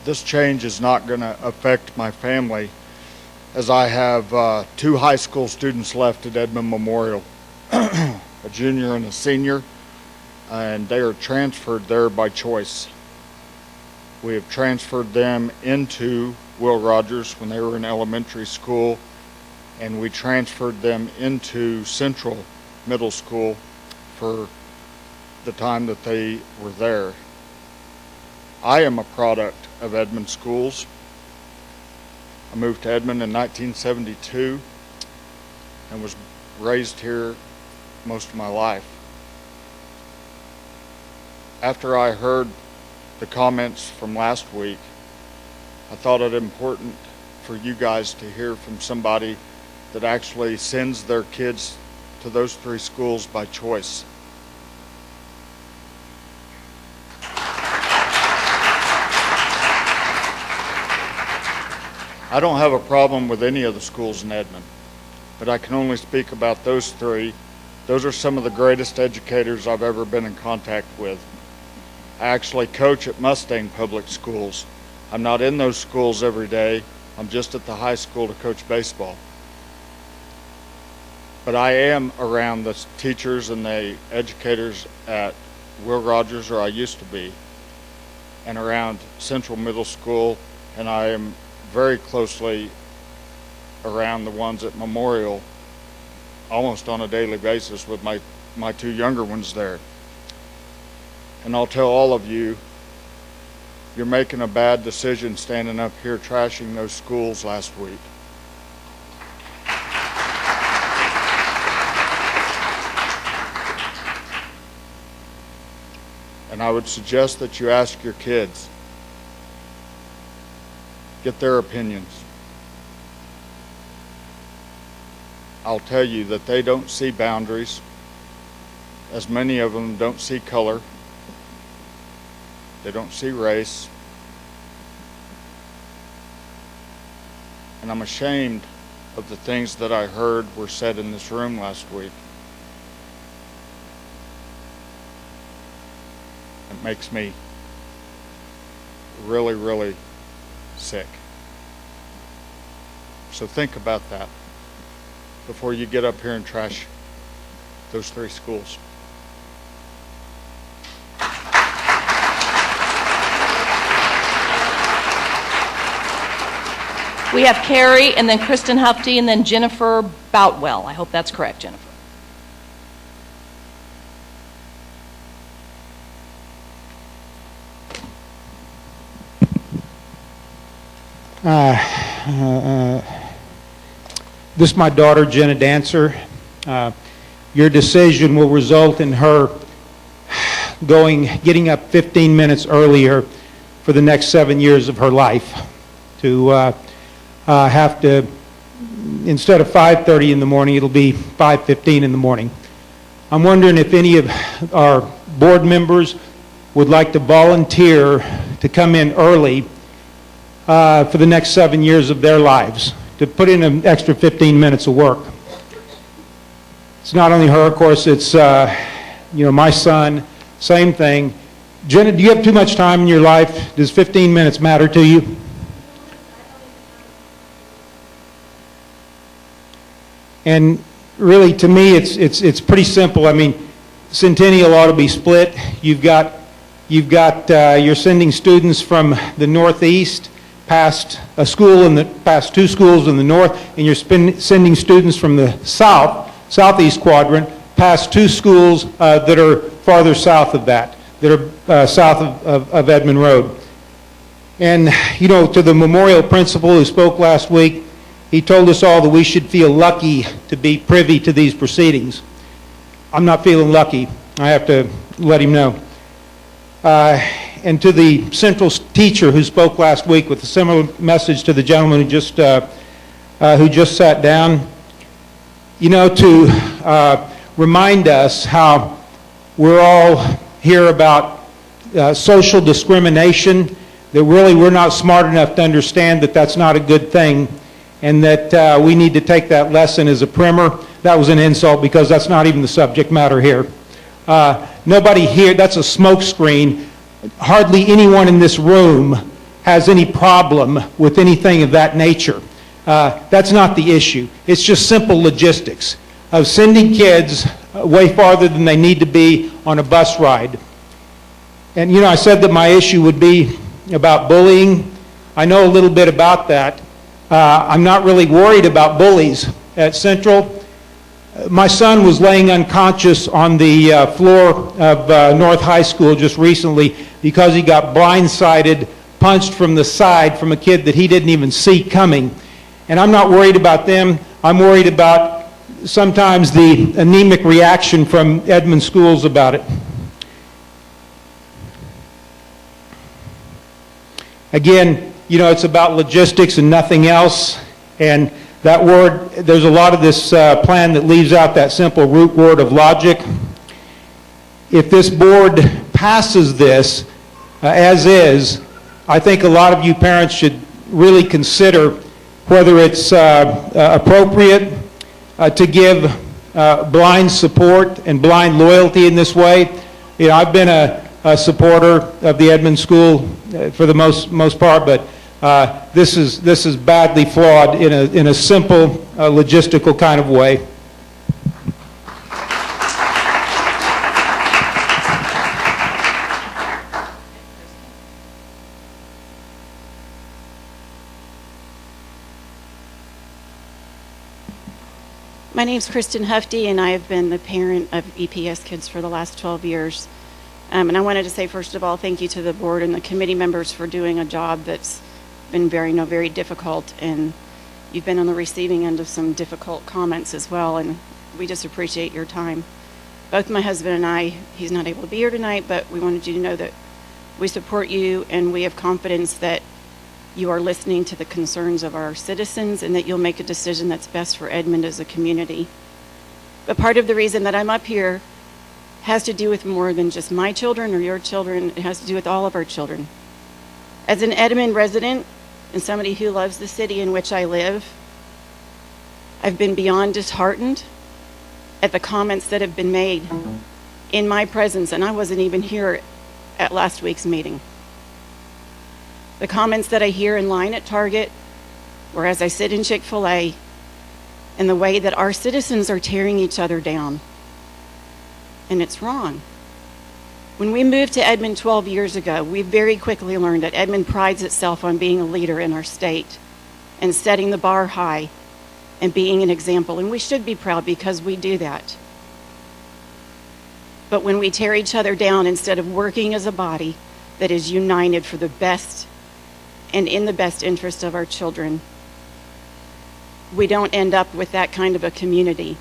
This change is not going to affect my family, as I have 2 high school students left at Edmond Memorial, a junior and a senior, and they are transferred there by choice. We have transferred them into Will Rogers when they were in elementary school, and we transferred them into Central Middle School for the time that they were there. I am a product of Edmond schools. I moved to Edmond in 1972 and was raised here most of my life. After I heard the comments from last week, I thought it important for you guys to hear from somebody that actually sends their kids to those 3 schools by choice. I don't have a problem with any of the schools in Edmond, but I can only speak about those 3. Those are some of the greatest educators I've ever been in contact with. I actually coach at Mustang Public Schools. I'm not in those schools every day. I'm just at the high school to coach baseball. But I am around the teachers and the educators at Will Rogers, or I used to be, and around Central Middle School, and I am very closely around the ones at Memorial almost on a daily basis with my 2 younger ones there. And I'll tell all of you, you're making a bad decision standing up here trashing those schools last week. And I would suggest that you ask your kids, get their opinions. I'll tell you that they don't see boundaries, as many of them don't see color. They don't see race. And I'm ashamed of the things that I heard were said in this room last week. It makes me really, really sick. So think about that before you get up here and trash those 3 schools. We have Carrie, and then Kristen Hufty, and then Jennifer Boutwell. I hope that's correct, Jennifer. This is my daughter, Jenna Dancer. Your decision will result in her getting up 15 minutes earlier for the next 7 years of her life to have to, instead of 5:30 in the morning, it'll be 5:15 in the morning. I'm wondering if any of our board members would like to volunteer to come in early for the next 7 years of their lives, to put in an extra 15 minutes of work. It's not only her, of course, it's my son, same thing. Jenna, do you have too much time in your life? Does 15 minutes matter to you? And really, to me, it's pretty simple. I mean, Centennial ought to be split. You're sending students from the northeast past a school past 2 schools in the north, and you're sending students from the southeast quadrant past 2 schools that are farther south of that are south of Edmond Road. And to the Memorial principal who spoke last week, he told us all that we should feel lucky to be privy to these proceedings. I'm not feeling lucky. I have to let him know. And to the central teacher who spoke last week with a similar message to the gentleman who just sat down, to remind us how we're all here about social discrimination, that really we're not smart enough to understand that that's not a good thing, and that we need to take that lesson as a primer. That was an insult because that's not even the subject matter here. Nobody here, that's a smoke screen. Hardly anyone in this room has any problem with anything of that nature. That's not the issue. It's just simple logistics of sending kids way farther than they need to be on a bus ride. And I said that my issue would be about bullying. I know a little bit about that. I'm not really worried about bullies at Central. My son was laying unconscious on the floor of North High School just recently because he got blindsided, punched from the side from a kid that he didn't even see coming. And I'm not worried about them. I'm worried about sometimes the anemic reaction from Edmond schools about it. Again, you know, it's about logistics and nothing else. And that word, there's a lot of this plan that leaves out that simple root word of logic. If this board passes this as is, I think a lot of you parents should really consider whether it's appropriate to give blind support and blind loyalty in this way. You know, I've been a supporter of the Edmond School for the most part, but this is badly flawed in a simple logistical kind of way. My name's Kristen Hufty, and I have been the parent of EPS kids for the last 12 years. And I wanted to say, first of all, thank you to the board and the committee members for doing a job that's been very difficult, and you've been on the receiving end of some difficult comments as well, and we just appreciate your time. Both my husband and I, he's not able to be here tonight, but we wanted you to know that we support you, and we have confidence that you are listening to the concerns of our citizens and that you'll make a decision that's best for Edmond as a community. But part of the reason that I'm up here has to do with more than just my children or your children. It has to do with all of our children. As an Edmond resident and somebody who loves the city in which I live, I've been beyond disheartened at the comments that have been made in my presence, and I wasn't even here at last week's meeting. The comments that I hear in line at Target, or as I sit in Chick-fil-A, and the way that our citizens are tearing each other down. And it's wrong. When we moved to Edmond 12 years ago, we very quickly learned that Edmond prides itself on being a leader in our state and setting the bar high and being an example. And we should be proud because we do that. But when we tear each other down instead of working as a body that is united for the best and in the best interest of our children, we don't end up with that kind of a community.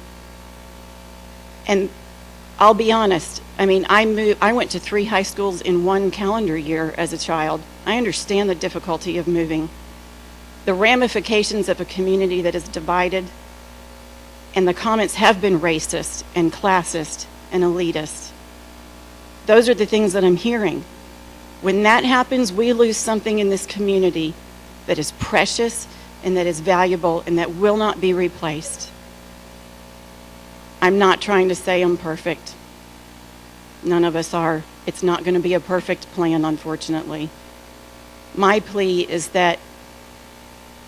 And I'll be honest, I mean, I went to 3 high schools in 1 calendar year as a child. I understand the difficulty of moving, the ramifications of a community that is divided, and the comments have been racist and classist and elitist. Those are the things that I'm hearing. When that happens, we lose something in this community that is precious and that is valuable and that will not be replaced. I'm not trying to say I'm perfect. None of us are. It's not going to be a perfect plan, unfortunately. My plea is that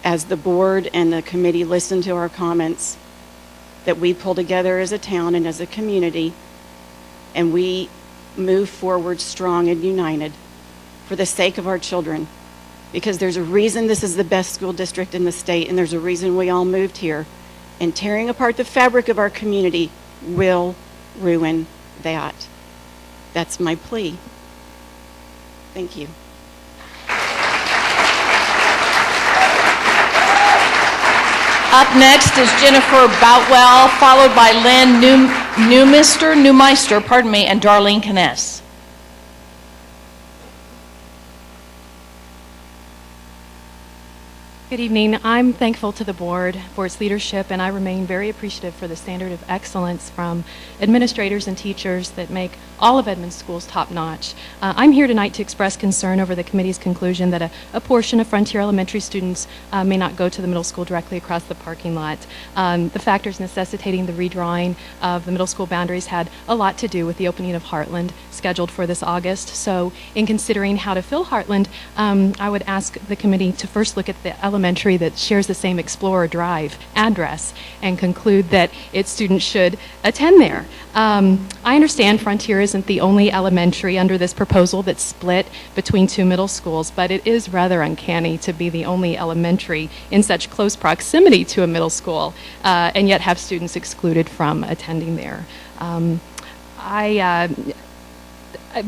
as the board and the committee listen to our comments, that we pull together as a town and as a community, and we move forward strong and united for the sake of our children. Because there's a reason this is the best school district in the state, and there's a reason we all moved here. And tearing apart the fabric of our community will ruin that. That's my plea. Thank you. Up next is Jennifer Boutwell, followed by Lynn Neumeister, and Darlene Kness. Good evening. I'm thankful to the board for its leadership, and I remain very appreciative for the standard of excellence from administrators and teachers that make all of Edmond schools top-notch. I'm here tonight to express concern over the committee's conclusion that a portion of Frontier Elementary students may not go to the middle school directly across the parking lot. The factors necessitating the redrawing of the middle school boundaries had a lot to do with the opening of Heartland, scheduled for this August. So in considering how to fill Heartland, I would ask the committee to first look at the elementary elementary that shares the same Explorer Drive address and conclude that its students should attend there. I understand Frontier isn't the only elementary under this proposal that's split between two middle schools, but it is rather uncanny to be the only elementary in such close proximity to a middle school and yet have students excluded from attending there.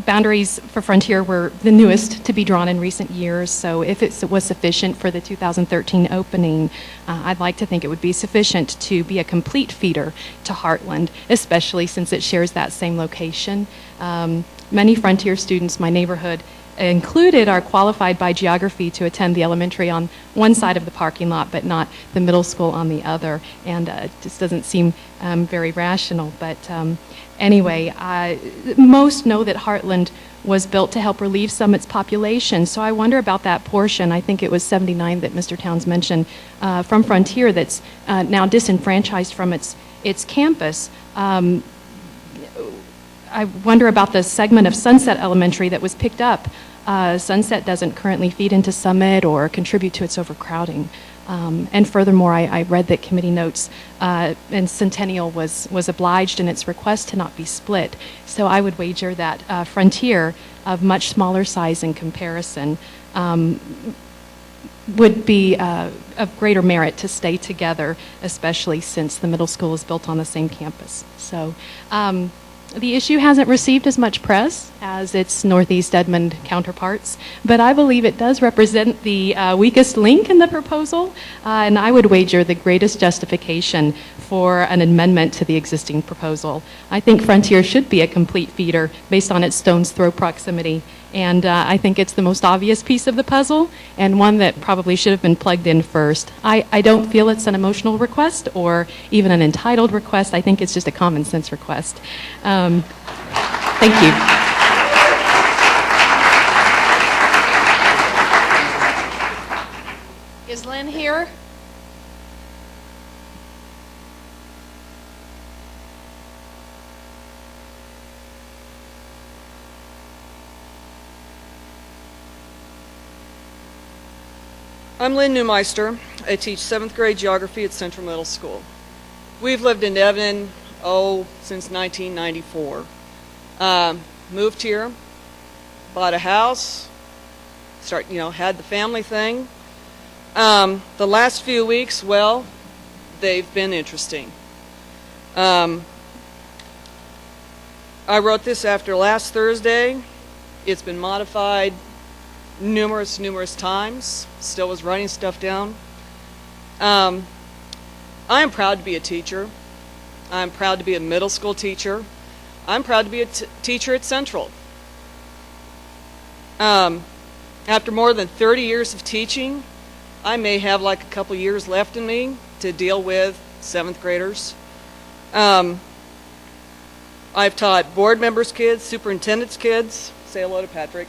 Boundaries for Frontier were the newest to be drawn in recent years, so if it was sufficient for the 2013 opening, I'd like to think it would be sufficient to be a complete feeder to Heartland, especially since it shares that same location. Many Frontier students, my neighborhood included, are qualified by geography to attend the elementary on one side of the parking lot, but not the middle school on the other, and it just doesn't seem very rational. But anyway, most know that Heartland was built to help relieve Summit's population, so I wonder about that portion. I think it was 79 that Mr. Towns mentioned from Frontier that's now disenfranchised from its campus. I wonder about the segment of Sunset Elementary that was picked up. Sunset doesn't currently feed into Summit or contribute to its overcrowding. And furthermore, I read that committee notes and Centennial was obliged in its request to not be split. So I would wager that Frontier, of much smaller size in comparison, would be of greater merit to stay together, especially since the middle school is built on the same campus. So the issue hasn't received as much press as its Northeast Edmond counterparts, but I believe it does represent the weakest link in the proposal, and I would wager the greatest justification for an amendment to the existing proposal. I think Frontier should be a complete feeder based on its stone's throw proximity, and I think it's the most obvious piece of the puzzle and one that probably should have been plugged in first. I don't feel it's an emotional request or even an entitled request. I think it's just a common sense request. Thank you. Is Lynn here? I'm Lynn Neumeister. I teach 7th grade geography at Central Middle School. We've lived in Edmond, since 1994. Moved here, bought a house, had the family thing. The last few weeks, well, they've been interesting. I wrote this after last Thursday. It's been modified numerous times. Still was writing stuff down. I am proud to be a teacher. I'm proud to be a middle school teacher. I'm proud to be a teacher at Central. After more than 30 years of teaching, I may have like a couple years left in me to deal with 7th graders. I've taught board members' kids, superintendents' kids. Say hello to Patrick.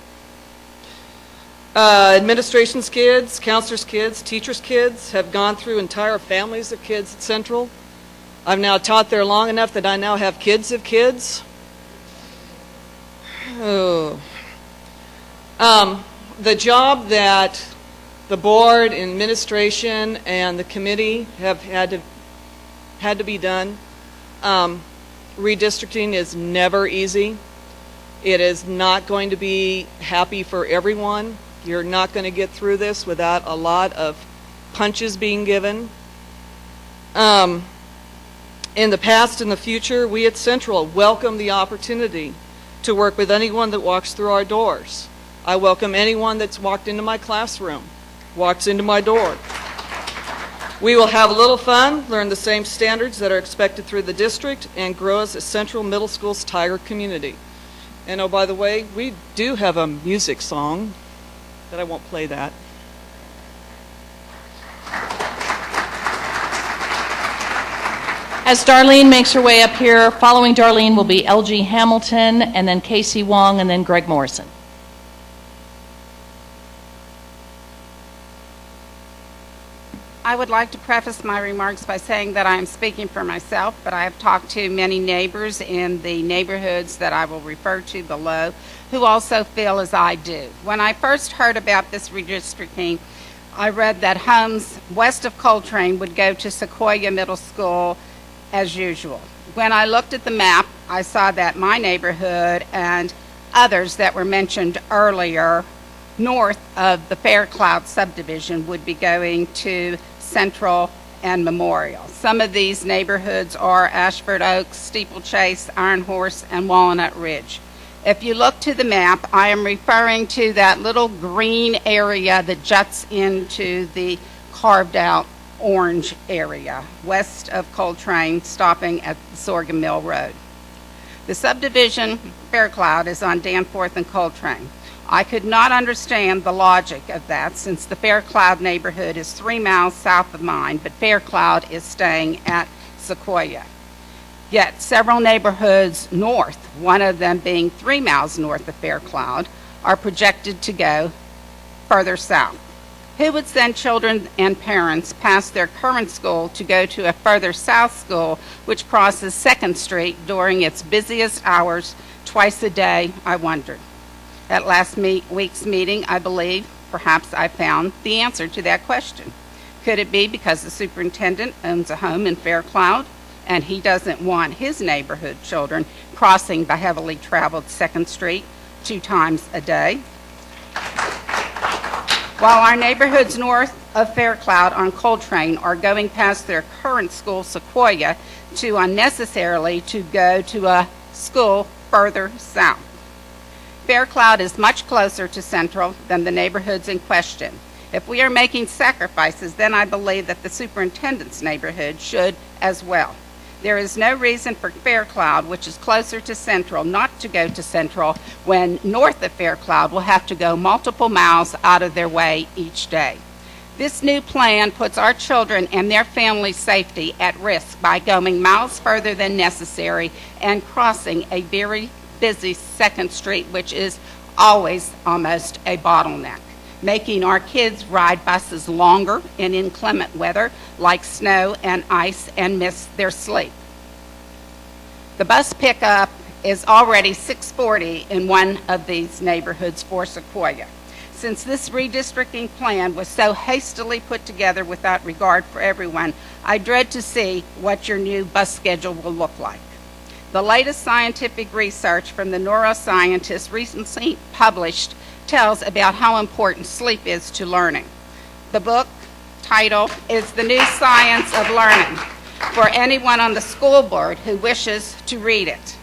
Administration's kids, counselors' kids, teachers' kids have gone through entire families of kids at Central. I've now taught there long enough that I now have kids of kids. Oh. The job that the board, administration, and the committee have had to be done. Redistricting is never easy. It is not going to be happy for everyone. You're not going to get through this without a lot of punches being given. In the past and the future, we at Central welcome the opportunity to work with anyone that walks through our doors. I welcome anyone that's walked into my classroom, walks into my door. We will have a little fun, learn the same standards that are expected through the district, and grow as a Central Middle School's Tiger community. And oh, by the way, we do have a music song, but I won't play that. As Darlene makes her way up here, following Darlene will be LG Hamilton, and then Casey Wong, and then Greg Morrison. I would like to preface my remarks by saying that I am speaking for myself, but I have talked to many neighbors in the neighborhoods that I will refer to below who also feel as I do. When I first heard about this redistricting, I read that homes west of Coltrane would go to Sequoia Middle School as usual. When I looked at the map, I saw that my neighborhood and others that were mentioned earlier north of the Faircloud subdivision would be going to Central and Memorial. Some of these neighborhoods are Ashford Oaks, Steeplechase, Iron Horse, and Walnut Ridge. If you look to the map, I am referring to that little green area that juts into the carved out orange area west of Coltrane, stopping at Sorghum Mill Road. The subdivision, Faircloud, is on Danforth and Coltrane. I could not understand the logic of that since the Faircloud neighborhood is 3 miles south of mine, but Faircloud is staying at Sequoia. Yet several neighborhoods north, one of them being 3 miles north of Faircloud, are projected to go further south. Who would send children and parents past their current school to go to a further south school which crosses 2nd Street during its busiest hours twice a day, I wondered. At last week's meeting, I believe, perhaps I found the answer to that question. Could it be because the superintendent owns a home in Faircloud and he doesn't want his neighborhood children crossing the heavily traveled 2nd Street 2 times a day? While our neighborhoods north of Faircloud on Coltrane are going past their current school, Sequoia, to unnecessarily to go to a school further south. Faircloud is much closer to Central than the neighborhoods in question. If we are making sacrifices, then I believe that the superintendent's neighborhood should as well. There is no reason for Faircloud, which is closer to Central, not to go to Central when north of Faircloud will have to go multiple miles out of their way each day. This new plan puts our children and their families' safety at risk by going miles further than necessary and crossing a very busy 2nd Street, which is always almost a bottleneck, making our kids ride buses longer in inclement weather like snow and ice and miss their sleep. The bus pickup is already 6:40 in one of these neighborhoods for Sequoia. Since this redistricting plan was so hastily put together without regard for everyone, I dread to see what your new bus schedule will look like. The latest scientific research from the neuroscientists recently published tells about how important sleep is to learning. The book title is The New Science of Learning for anyone on the school board who wishes to read it.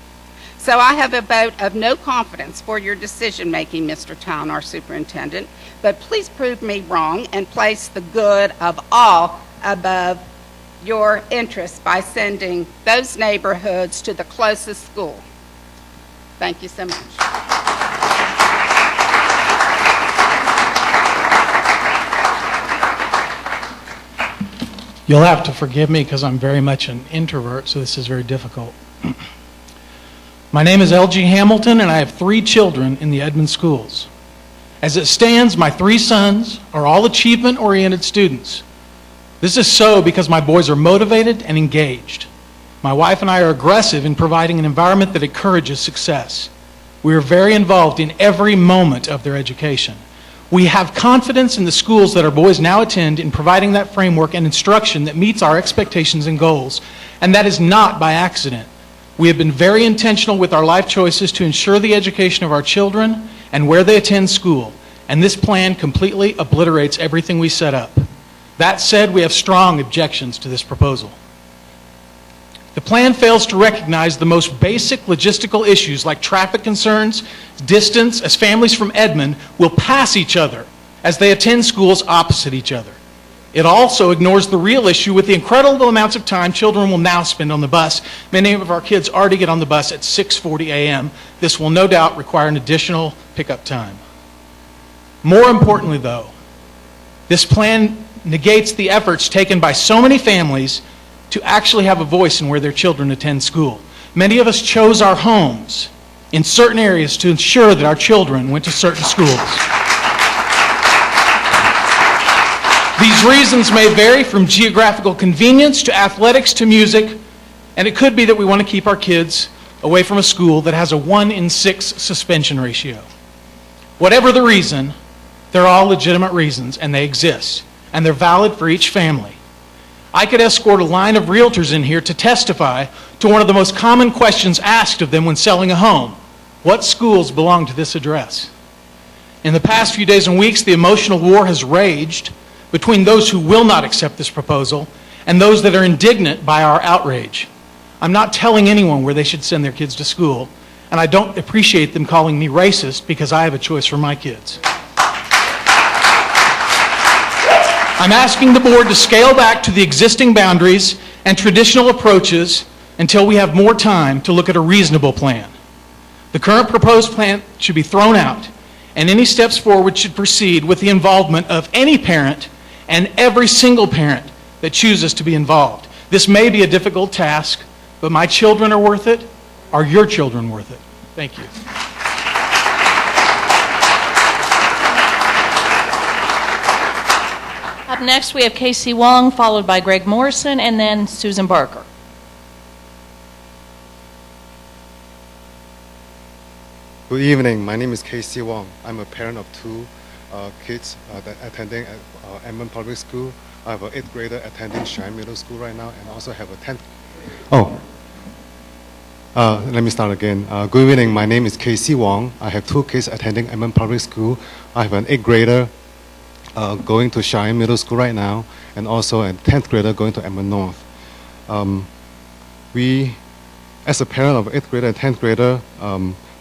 So I have a vote of no confidence for your decision-making, Mr. Town, our superintendent, but please prove me wrong and place the good of all above your interests by sending those neighborhoods to the closest school. Thank you so much. You'll have to forgive me because I'm very much an introvert, so this is very difficult. My name is L.G. Hamilton, and I have 3 children in the Edmond schools. As it stands, my 3 sons are all achievement-oriented students. This is so because my boys are motivated and engaged. My wife and I are aggressive in providing an environment that encourages success. We are very involved in every moment of their education. We have confidence in the schools that our boys now attend in providing that framework and instruction that meets our expectations and goals, and that is not by accident. We have been very intentional with our life choices to ensure the education of our children and where they attend school, and this plan completely obliterates everything we set up. That said, we have strong objections to this proposal. The plan fails to recognize the most basic logistical issues like traffic concerns, distance, as families from Edmond will pass each other as they attend schools opposite each other. It also ignores the real issue with the incredible amounts of time children will now spend on the bus. Many of our kids already get on the bus at 6:40 a.m. This will no doubt require an additional pickup time. More importantly, though, this plan negates the efforts taken by so many families to actually have a voice in where their children attend school. Many of us chose our homes in certain areas to ensure that our children went to certain schools. These reasons may vary from geographical convenience to athletics to music, and it could be that we want to keep our kids away from a school that has a 1 in 6 suspension ratio. Whatever the reason, They're all legitimate reasons, and they exist, and they're valid for each family. I could escort a line of realtors in here to testify to one of the most common questions asked of them when selling a home. What schools belong to this address? In the past few days and weeks, the emotional war has raged between those who will not accept this proposal and those that are indignant by our outrage. I'm not telling anyone where they should send their kids to school, and I don't appreciate them calling me racist because I have a choice for my kids. I'm asking the board to scale back to the existing boundaries and traditional approaches until we have more time to look at a reasonable plan. The current proposed plan should be thrown out, and any steps forward should proceed with the involvement of any parent and every single parent that chooses to be involved. This may be a difficult task, but my children are worth it. Are your children worth it? Thank you. Up next, we have Casey Wong, followed by Greg Morrison, and then Susan Barker. Good evening. My name is Casey Wong. I'm a parent of two kids that attending at Edmond Public School. I have an 8th grader attending Shine Middle School right now, and also have a 10th. Let me start again. Good evening. My name is Casey Wong. I have two kids attending Edmond Public School. I have an 8th grader going to Shine Middle School right now, and also a 10th grader going to Edmond North. As a parent of 8th grader and 10th grader,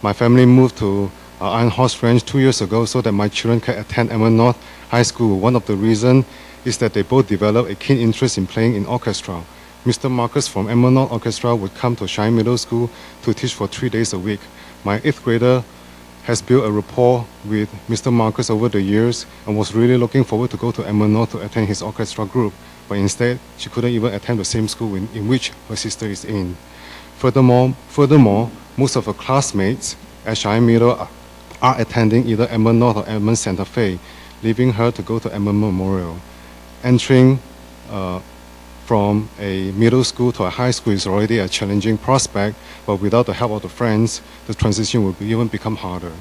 my family moved to Iron Horse Ranch 2 years ago so that my children can attend Edmond North High School. One of the reasons is that they both developed a keen interest in playing in orchestra. Mr. Marcus from Edmond North Orchestra would come to Shine Middle School to teach for 3 days a week. My 8th grader has built a rapport with Mr. Marcus over the years and was really looking forward to go to Edmond North to attend his orchestra group, but instead she couldn't even attend the same school in which her sister is in. Furthermore, most of her classmates at Shine Middle are attending either Edmond North or Edmond Santa Fe, leaving her to go to Edmond Memorial. Entering from a middle school to a high school is already a challenging prospect, but without the help of the friends, the transition will even become harder.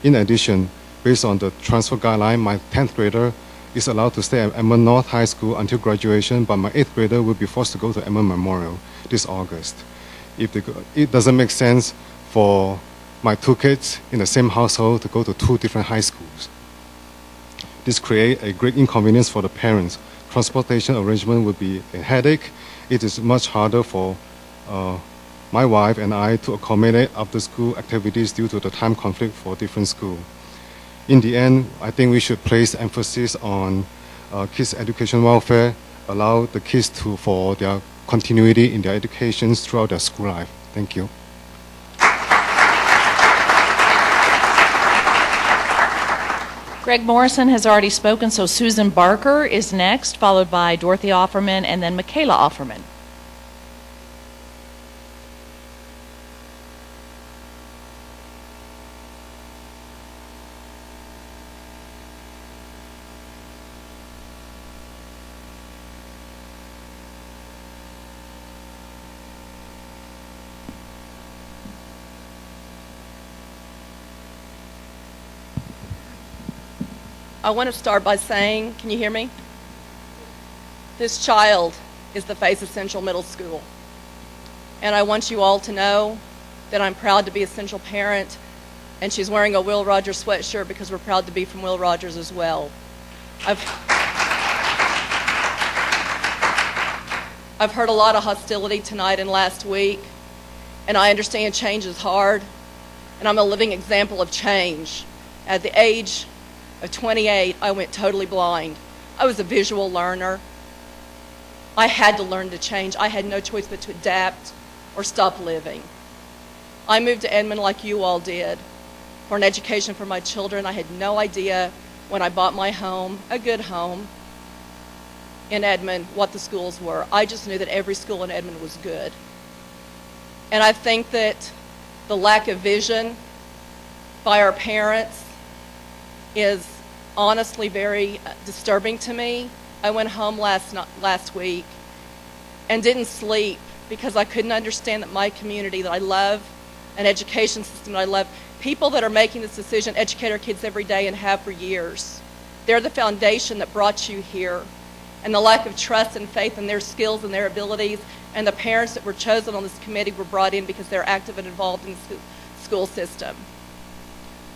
In addition, based on the transfer guideline, my 10th grader is allowed to stay at Edmond North High School until graduation, but my 8th grader will be forced to go to Edmond Memorial this August. It doesn't make sense for my two kids in the same household to go to two different high schools. This creates a great inconvenience for the parents. Transportation arrangement would be a headache. It is much harder for my wife and I to accommodate after-school activities due to the time conflict for different schools. In the end, I think we should place emphasis on kids' education welfare, allow the kids for their continuity in their educations throughout their school life. Thank you. Greg Morrison has already spoken, so Susan Barker is next, followed by Dorothy Offerman and then Michaela Offerman. I want to start by saying, can you hear me? This child is the face of Central Middle School. And I want you all to know that I'm proud to be a Central parent, and she's wearing a Will Rogers sweatshirt because we're proud to be from Will Rogers as well. I've heard a lot of hostility tonight and last week, and I understand change is hard, and I'm a living example of change. At the age of 28, I went totally blind. I was a visual learner. I had to learn to change. I had no choice but to adapt or stop living. I moved to Edmond like you all did for an education for my children. I had no idea when I bought my home, a good home in Edmond, what the schools were. I just knew that every school in Edmond was good. And I think that the lack of vision by our parents is honestly very disturbing to me. I went home last week and didn't sleep because I couldn't understand that my community that I love, an education system that I love, people that are making this decision educate our kids every day and have for years. They're the foundation that brought you here. And the lack of trust and faith in their skills and their abilities, and the parents that were chosen on this committee were brought in because they're active and involved in the school system.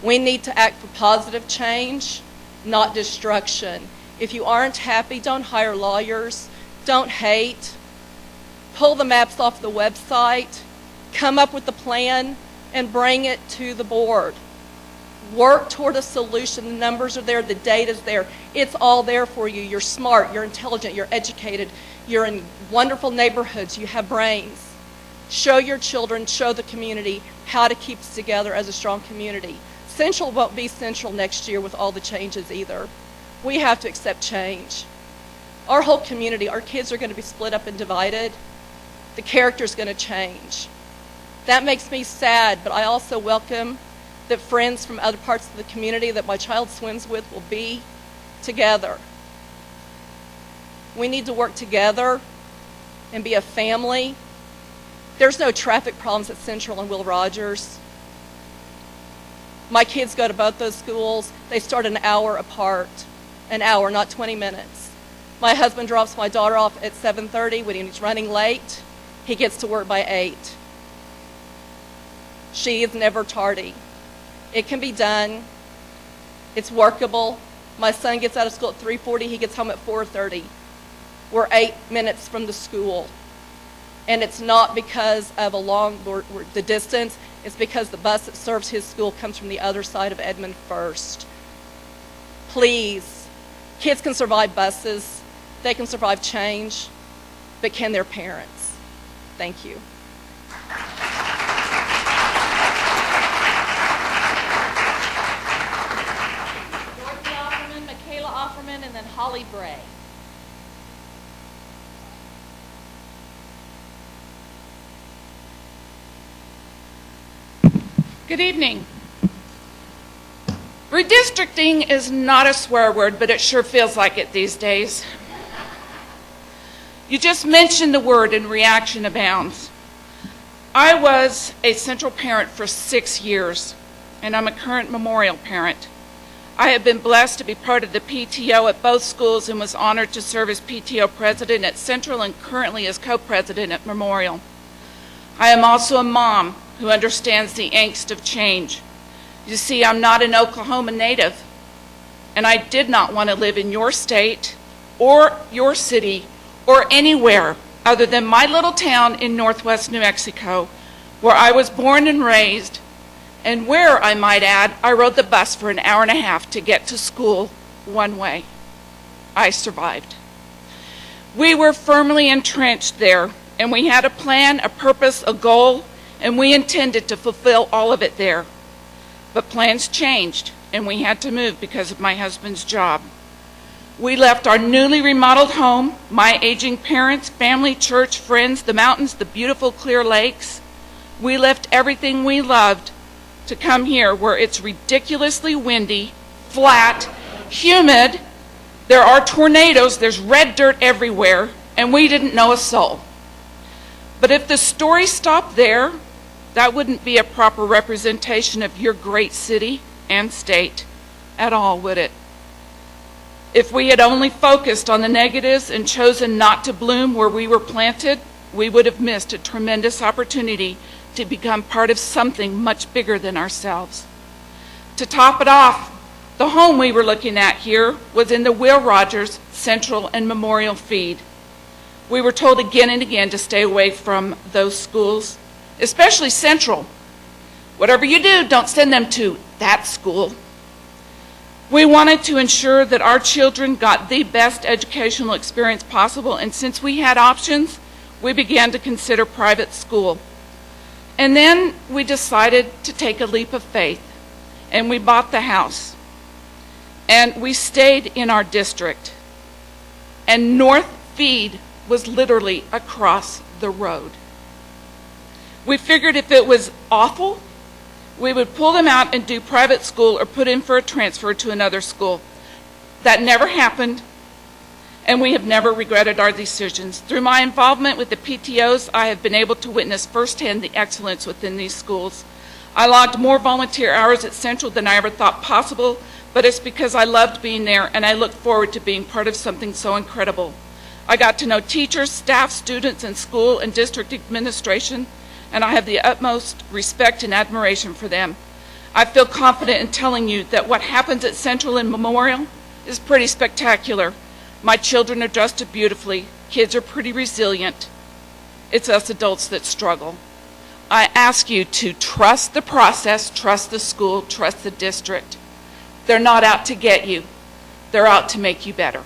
We need to act for positive change, not destruction. If you aren't happy, don't hire lawyers, don't hate, pull the maps off the website, come up with a plan, and bring it to the board. Work toward a solution. The numbers are there, the data's there. It's all there for you. You're smart, you're intelligent, you're educated, you're in wonderful neighborhoods, you have brains. Show your children, show the community how to keep us together as a strong community. Central won't be Central next year with all the changes either. We have to accept change. Our whole community, our kids are going to be split up and divided. The character's going to change. That makes me sad, but I also welcome that friends from other parts of the community that my child swims with will be together. We need to work together and be a family. There's no traffic problems at Central and Will Rogers. My kids go to both those schools. They start an hour apart. An hour, not 20 minutes. My husband drops my daughter off at 7:30. When he's running late, he gets to work by 8. She is never tardy. It can be done. It's workable. My son gets out of school at 3:40. He gets home at 4:30. We're 8 minutes from the school. And it's not because of the distance. It's because the bus that serves his school comes from the other side of Edmond first. Please, kids can survive buses. They can survive change. But can their parents? Thank you. And then Holly Bray. Good evening. Redistricting is not a swear word, but it sure feels like it these days. You just mentioned the word and reaction abounds. I was a Central parent for 6 years, and I'm a current Memorial parent. I have been blessed to be part of the PTO at both schools and was honored to serve as PTO president at Central and currently as co-president at Memorial. I am also a mom who understands the angst of change. You see, I'm not an Oklahoma native, and I did not want to live in your state or your city or anywhere other than my little town in northwest New Mexico, where I was born and raised, and where, I might add, I rode the bus for an hour and a half to get to school one way. I survived. We were firmly entrenched there, and we had a plan, a purpose, a goal, and we intended to fulfill all of it there. But plans changed, and we had to move because of my husband's job. We left our newly remodeled home, my aging parents, family, church, friends, the mountains, the beautiful clear lakes. We left everything we loved to come here where it's ridiculously windy, flat, humid. There are tornadoes, there's red dirt everywhere, and we didn't know a soul. But if the story stopped there, that wouldn't be a proper representation of your great city and state at all, would it? If we had only focused on the negatives and chosen not to bloom where we were planted, we would have missed a tremendous opportunity to become part of something much bigger than ourselves. To top it off, the home we were looking at here was in the Will Rogers Central and Memorial feed. We were told again and again to stay away from those schools, especially Central. Whatever you do, don't send them to that school. We wanted to ensure that our children got the best educational experience possible, and since we had options, we began to consider private school. And then we decided to take a leap of faith, and we bought the house. And we stayed in our district. And North Feed was literally across the road. We figured if it was awful, we would pull them out and do private school or put in for a transfer to another school. That never happened, and we have never regretted our decisions. Through my involvement with the PTOs, I have been able to witness firsthand the excellence within these schools. I logged more volunteer hours at Central than I ever thought possible, but it's because I loved being there and I look forward to being part of something so incredible. I got to know teachers, staff, students, and school and district administration, and I have the utmost respect and admiration for them. I feel confident in telling you that what happens at Central and Memorial is pretty spectacular. My children are dressed up beautifully. Kids are pretty resilient. It's us adults that struggle. I ask you to trust the process, trust the school, trust the district. They're not out to get you. They're out to make you better.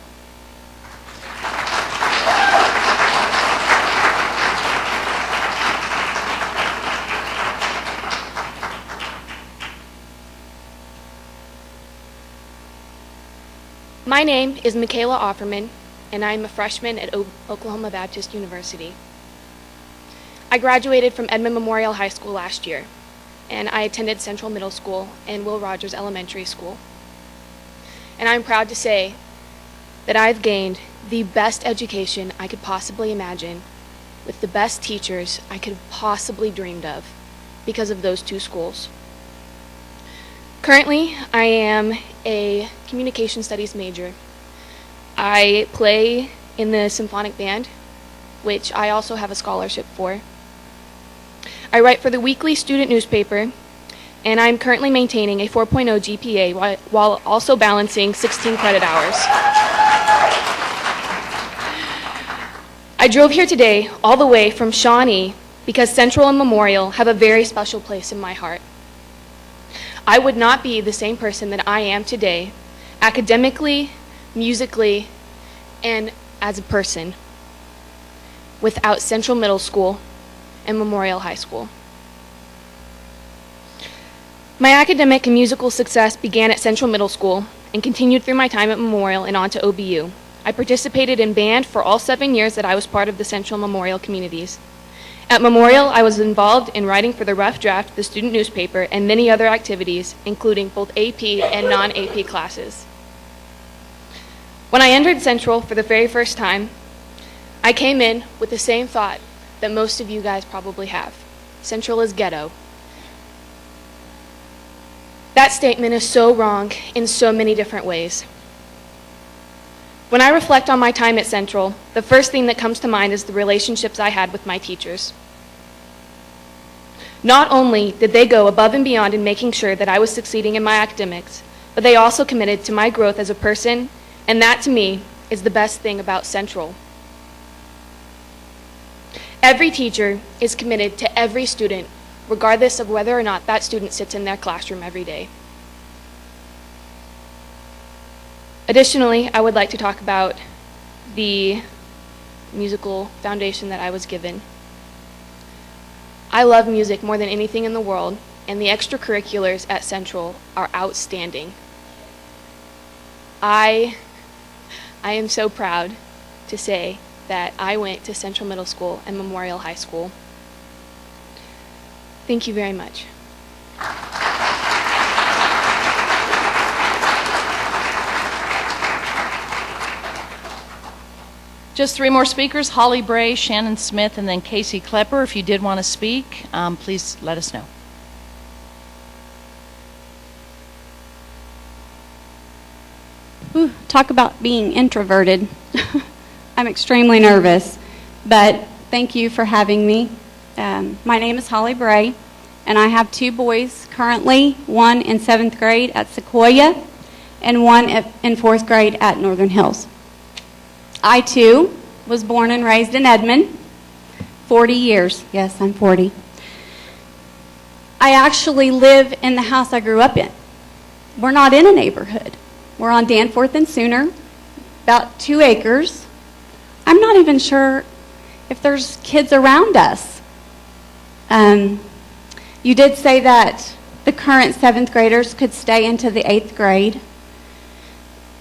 My name is Michaela Offerman, and I am a freshman at Oklahoma Baptist University. I graduated from Edmond Memorial High School last year, and I attended Central Middle School and Will Rogers Elementary School. And I'm proud to say that I've gained the best education I could possibly imagine with the best teachers I could have possibly dreamed of because of those two schools. Currently, I am a communication studies major. I play in the symphonic band, which I also have a scholarship for. I write for the weekly student newspaper, and I'm currently maintaining a 4.0 GPA while also balancing 16 credit hours. I drove here today all the way from Shawnee because Central and Memorial have a very special place in my heart. I would not be the same person that I am today, academically, musically, and as a person, without Central Middle School and Memorial High School. My academic and musical success began at Central Middle School and continued through my time at Memorial and on to OBU. I participated in band for all 7 years that I was part of the Central Memorial communities. At Memorial, I was involved in writing for the Rough Draft, the student newspaper, and many other activities, including both AP and non-AP classes. When I entered Central for the very first time, I came in with the same thought that most of you guys probably have. Central is ghetto. That statement is so wrong in so many different ways. When I reflect on my time at Central, the first thing that comes to mind is the relationships I had with my teachers. Not only did they go above and beyond in making sure that I was succeeding in my academics, but they also committed to my growth as a person, and that to me is the best thing about Central. Every teacher is committed to every student, regardless of whether or not that student sits in their classroom every day. Additionally, I would like to talk about the musical foundation that I was given. I love music more than anything in the world, and the extracurriculars at Central are outstanding. I am so proud to say that I went to Central Middle School and Memorial High School. Thank you very much. Just 3 more speakers, Holly Bray, Shannon Smith, and then Casey Klepper. If you did want to speak, please let us know. Ooh, talk about being introverted. I'm extremely nervous, but thank you for having me. My name is Holly Bray, and I have 2 boys currently, one in 7th grade at Sequoia and one in 4th grade at Northern Hills. I, too, was born and raised in Edmond, 40 years. Yes, I'm 40. I actually live in the house I grew up in. We're not in a neighborhood. We're on Danforth and Sooner, about 2 acres. I'm not even sure if there's kids around us. You did say that the current 7th graders could stay into the 8th grade.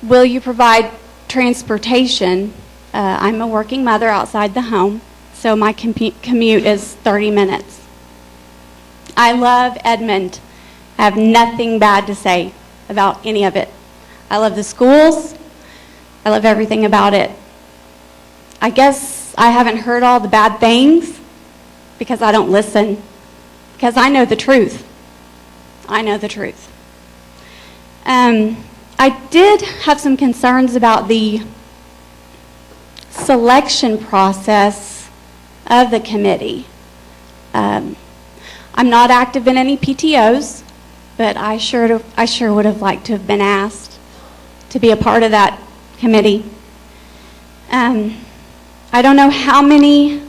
Will you provide transportation? I'm a working mother outside the home, so my commute is 30 minutes. I love Edmond. I have nothing bad to say about any of it. I love the schools. I love everything about it. I guess I haven't heard all the bad things because I don't listen, because I know the truth. I know the truth. I did have some concerns about the selection process of the committee. I'm not active in any PTOs, but I sure would have liked to have been asked to be a part of that committee. I don't know how many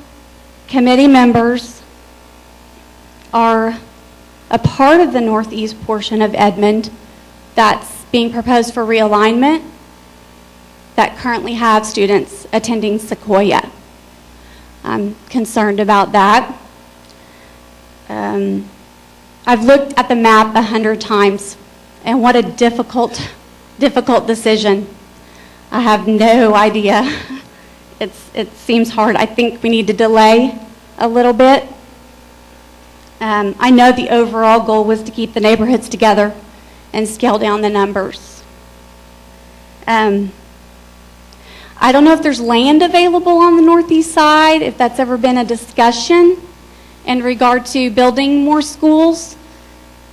committee members are a part of the northeast portion of Edmond that's being proposed for realignment that currently have students attending Sequoia. I'm concerned about that. I've looked at the map 100 times, and what a difficult decision. I have no idea. It seems hard. I think we need to delay a little bit. I know the overall goal was to keep the neighborhoods together and scale down the numbers. I don't know if there's land available on the northeast side, if that's ever been a discussion in regard to building more schools.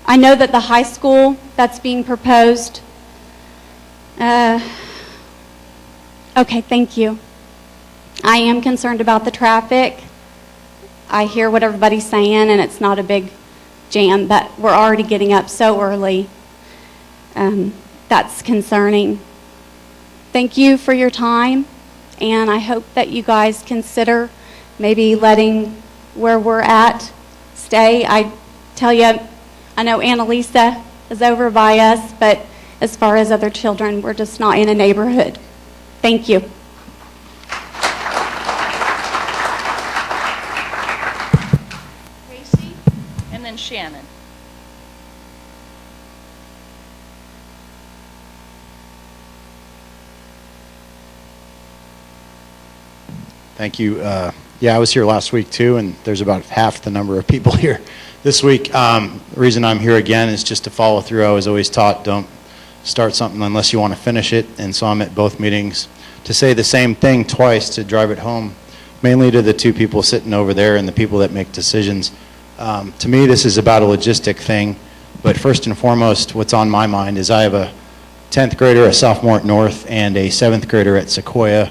I know that the high school that's being proposed. Okay, thank you. I am concerned about the traffic. I hear what everybody's saying, and it's not a big jam, but we're already getting up so early. That's concerning. Thank you for your time, and I hope that you guys consider maybe letting where we're at stay. I tell you, I know Annalisa is over by us, but as far as other children, we're just not in a neighborhood. Thank you. Casey, and then Shannon. Thank you. Yeah, I was here last week too, and there's about half the number of people here this week. The reason I'm here again is just to follow through. I was always taught don't start something unless you want to finish it, and so I'm at both meetings to say the same thing twice to drive it home, mainly to the two people sitting over there and the people that make decisions. To me, this is about a logistic thing, but first and foremost, what's on my mind is I have a 10th grader, a sophomore at North, and a 7th grader at Sequoia.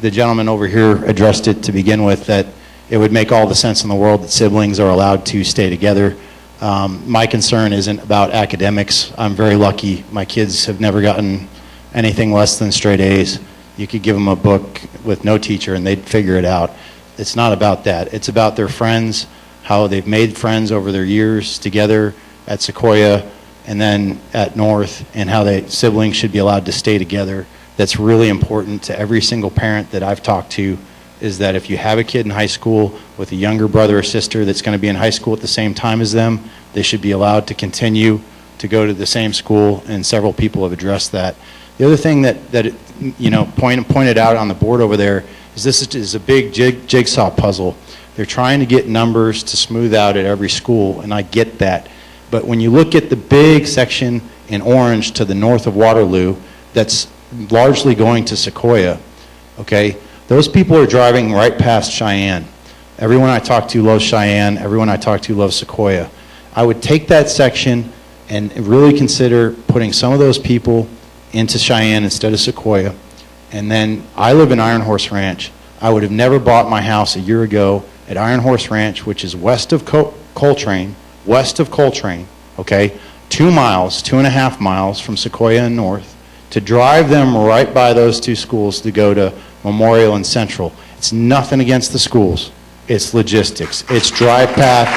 The gentleman over here addressed it to begin with, that it would make all the sense in the world that siblings are allowed to stay together. My concern isn't about academics. I'm very lucky. My kids have never gotten anything less than straight A's. You could give them a book with no teacher and they'd figure it out. It's not about that. It's about their friends, how they've made friends over their years together at Sequoia and then at North, and how siblings should be allowed to stay together. That's really important to every single parent that I've talked to, is that if you have a kid in high school with a younger brother or sister that's going to be in high school at the same time as them, they should be allowed to continue to go to the same school, and several people have addressed that. The other thing that pointed out on the board over there is this is a big jigsaw puzzle. They're trying to get numbers to smooth out at every school, and I get that. But when you look at the big section in orange to the north of Waterloo, that's largely going to Sequoia, okay? Those people are driving right past Cheyenne. Everyone I talk to loves Cheyenne. Everyone I talk to loves Sequoia. I would take that section and really consider putting some of those people into Cheyenne instead of Sequoia. And then I live in Iron Horse Ranch. I would have never bought my house a year ago at Iron Horse Ranch, which is west of Coltrane, okay? 2 miles, 2.5 miles from Sequoia and North, to drive them right by those two schools to go to Memorial and Central. It's nothing against the schools. It's logistics. It's drive path.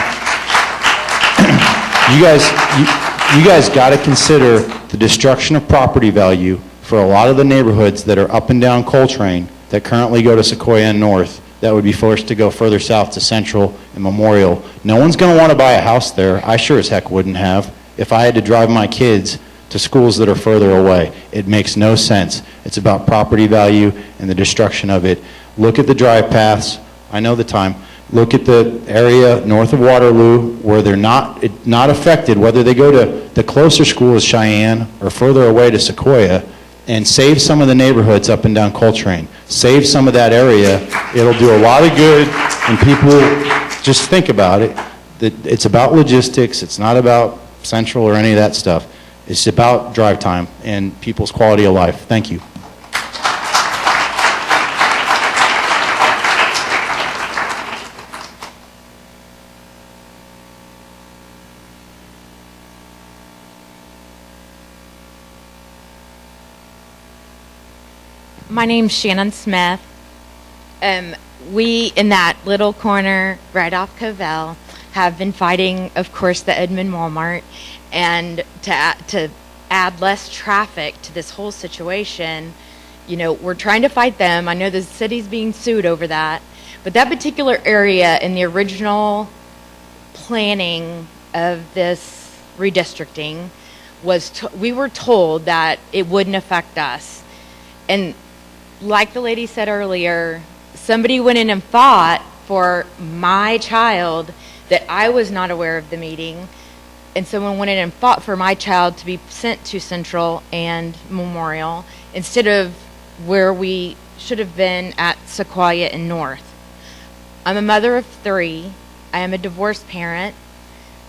You guys got to consider the destruction of property value for a lot of the neighborhoods that are up and down Coltrane that currently go to Sequoia and North, that would be forced to go further south to Central and Memorial. No one's going to want to buy a house there. I sure as heck wouldn't have if I had to drive my kids to schools that are further away. It makes no sense. It's about property value and the destruction of it. Look at the drive paths. I know the time. Look at the area north of Waterloo where they're not affected, whether they go to the closer school as Cheyenne or further away to Sequoia, and save some of the neighborhoods up and down Coltrane. Save some of that area. It'll do a lot of good, and people just think about it. It's about logistics. It's not about Central or any of that stuff. It's about drive time and people's quality of life. Thank you. My name's Shannon Smith. We, in that little corner right off Covell, have been fighting, of course, the Edmond Walmart. And to add less traffic to this whole situation, we're trying to fight them. I know the city's being sued over that. But that particular area in the original planning of this redistricting we were told that it wouldn't affect us. And like the lady said earlier, somebody went in and fought for my child that I was not aware of the meeting, and someone went in and fought for my child to be sent to Central and Memorial instead of where we should have been at Sequoia and North. I'm a mother of 3. I am a divorced parent.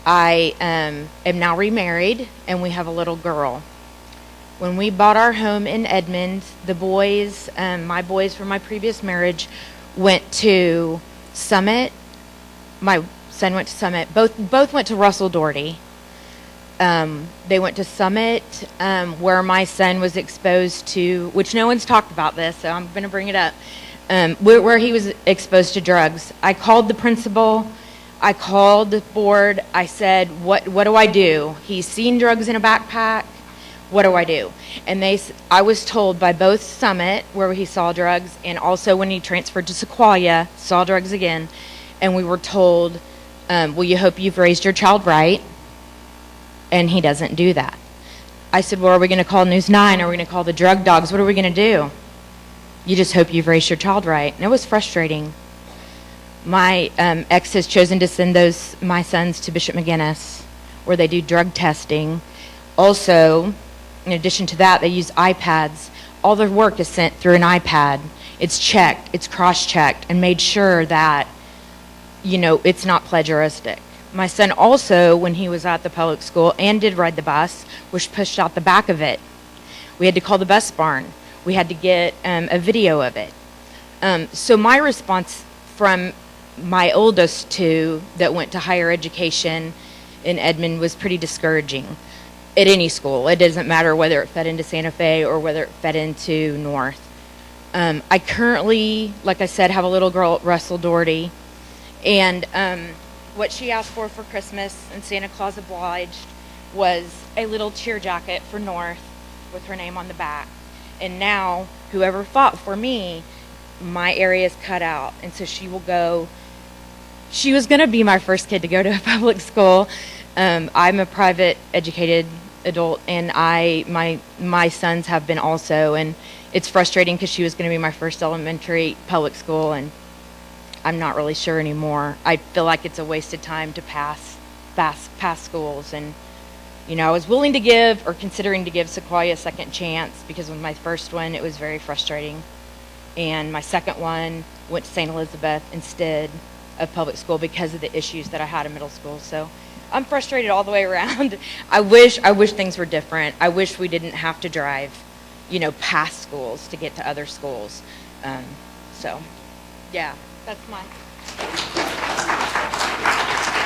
I am now remarried, and we have a little girl. When we bought our home in Edmond, the boys, my boys from my previous marriage, went to Summit. My son went to Summit. Both went to Russell Doherty. They went to Summit, where my son was exposed to, which no one's talked about this, so I'm going to bring it up, where he was exposed to drugs. I called the principal. I called the board. I said, what do I do? He's seen drugs in a backpack. What do I do? And I was told by both Summit, where he saw drugs, and also when he transferred to Sequoia, saw drugs again, and we were told, well, you hope you've raised your child right, and he doesn't do that. I said, well, are we going to call News 9? Are we going to call the drug dogs? What are we going to do? You just hope you've raised your child right. And it was frustrating. My ex has chosen to send my sons to Bishop McGinnis, where they do drug testing. Also, in addition to that, they use iPads. All their work is sent through an iPad. It's checked, it's cross-checked, and made sure that, it's not plagiaristic. My son also, when he was at the public school and did ride the bus, was pushed out the back of it. We had to call the bus barn. We had to get a video of it. So my response from my oldest 2 that went to higher education in Edmond was pretty discouraging. At any school. It doesn't matter whether it fed into Santa Fe or whether it fed into North. I currently, like I said, have a little girl at Russell Doherty, and what she asked for Christmas, and Santa Claus obliged, was a little cheer jacket for North with her name on the back. And now, whoever fought for me, my area is cut out, and so she will go. She was going to be my first kid to go to a public school. I'm a private educated adult, and my sons have been also, and it's frustrating because she was going to be my first elementary public school, and I'm not really sure anymore. I feel like it's a wasted time to pass schools, and I was willing to give or considering to give Sequoia a second chance because with my first one it was very frustrating, and my second one went to St. Elizabeth instead of public school because of the issues that I had in middle school. So I'm frustrated all the way around. I wish things were different. I wish we didn't have to drive, past schools to get to other schools. So, yeah, that's mine.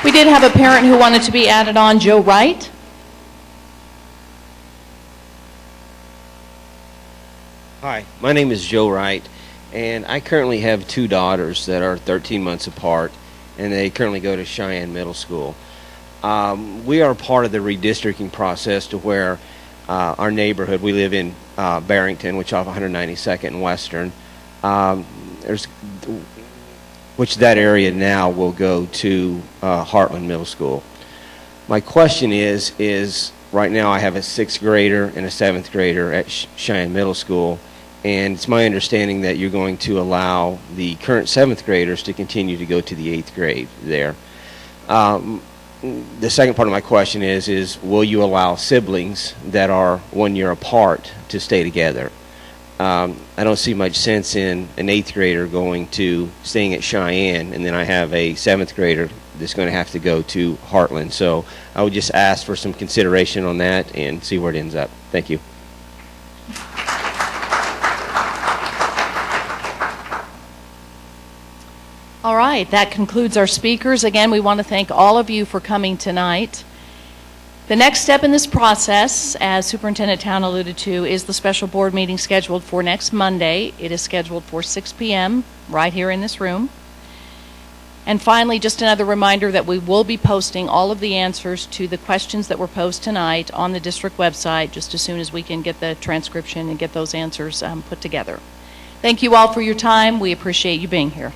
We did have a parent who wanted to be added on, Joe Wright. Hi, my name is Joe Wright, and I currently have 2 daughters that are 13 months apart, and they currently go to Cheyenne Middle School. We are part of the redistricting process to where our neighborhood, we live in Barrington, which off 192nd and Western, which that area now will go to Heartland Middle School. My question is right now I have a 6th grader and a 7th grader at Cheyenne Middle School, and it's my understanding that you're going to allow the current 7th graders to continue to go to the 8th grade there. The second part of my question is will you allow siblings that are 1 year apart to stay together? I don't see much sense in an 8th grader staying at Cheyenne, and then I have a 7th grader that's going to have to go to Heartland. So I would just ask for some consideration on that and see where it ends up. Thank you. All right, that concludes our speakers. Again, we want to thank all of you for coming tonight. The next step in this process, as Superintendent Town alluded to, is the special board meeting scheduled for next Monday. It is scheduled for 6 p.m. right here in this room. And finally, just another reminder that we will be posting all of the answers to the questions that were posed tonight on the district website just as soon as we can get the transcription and get those answers put together. Thank you all for your time. We appreciate you being here.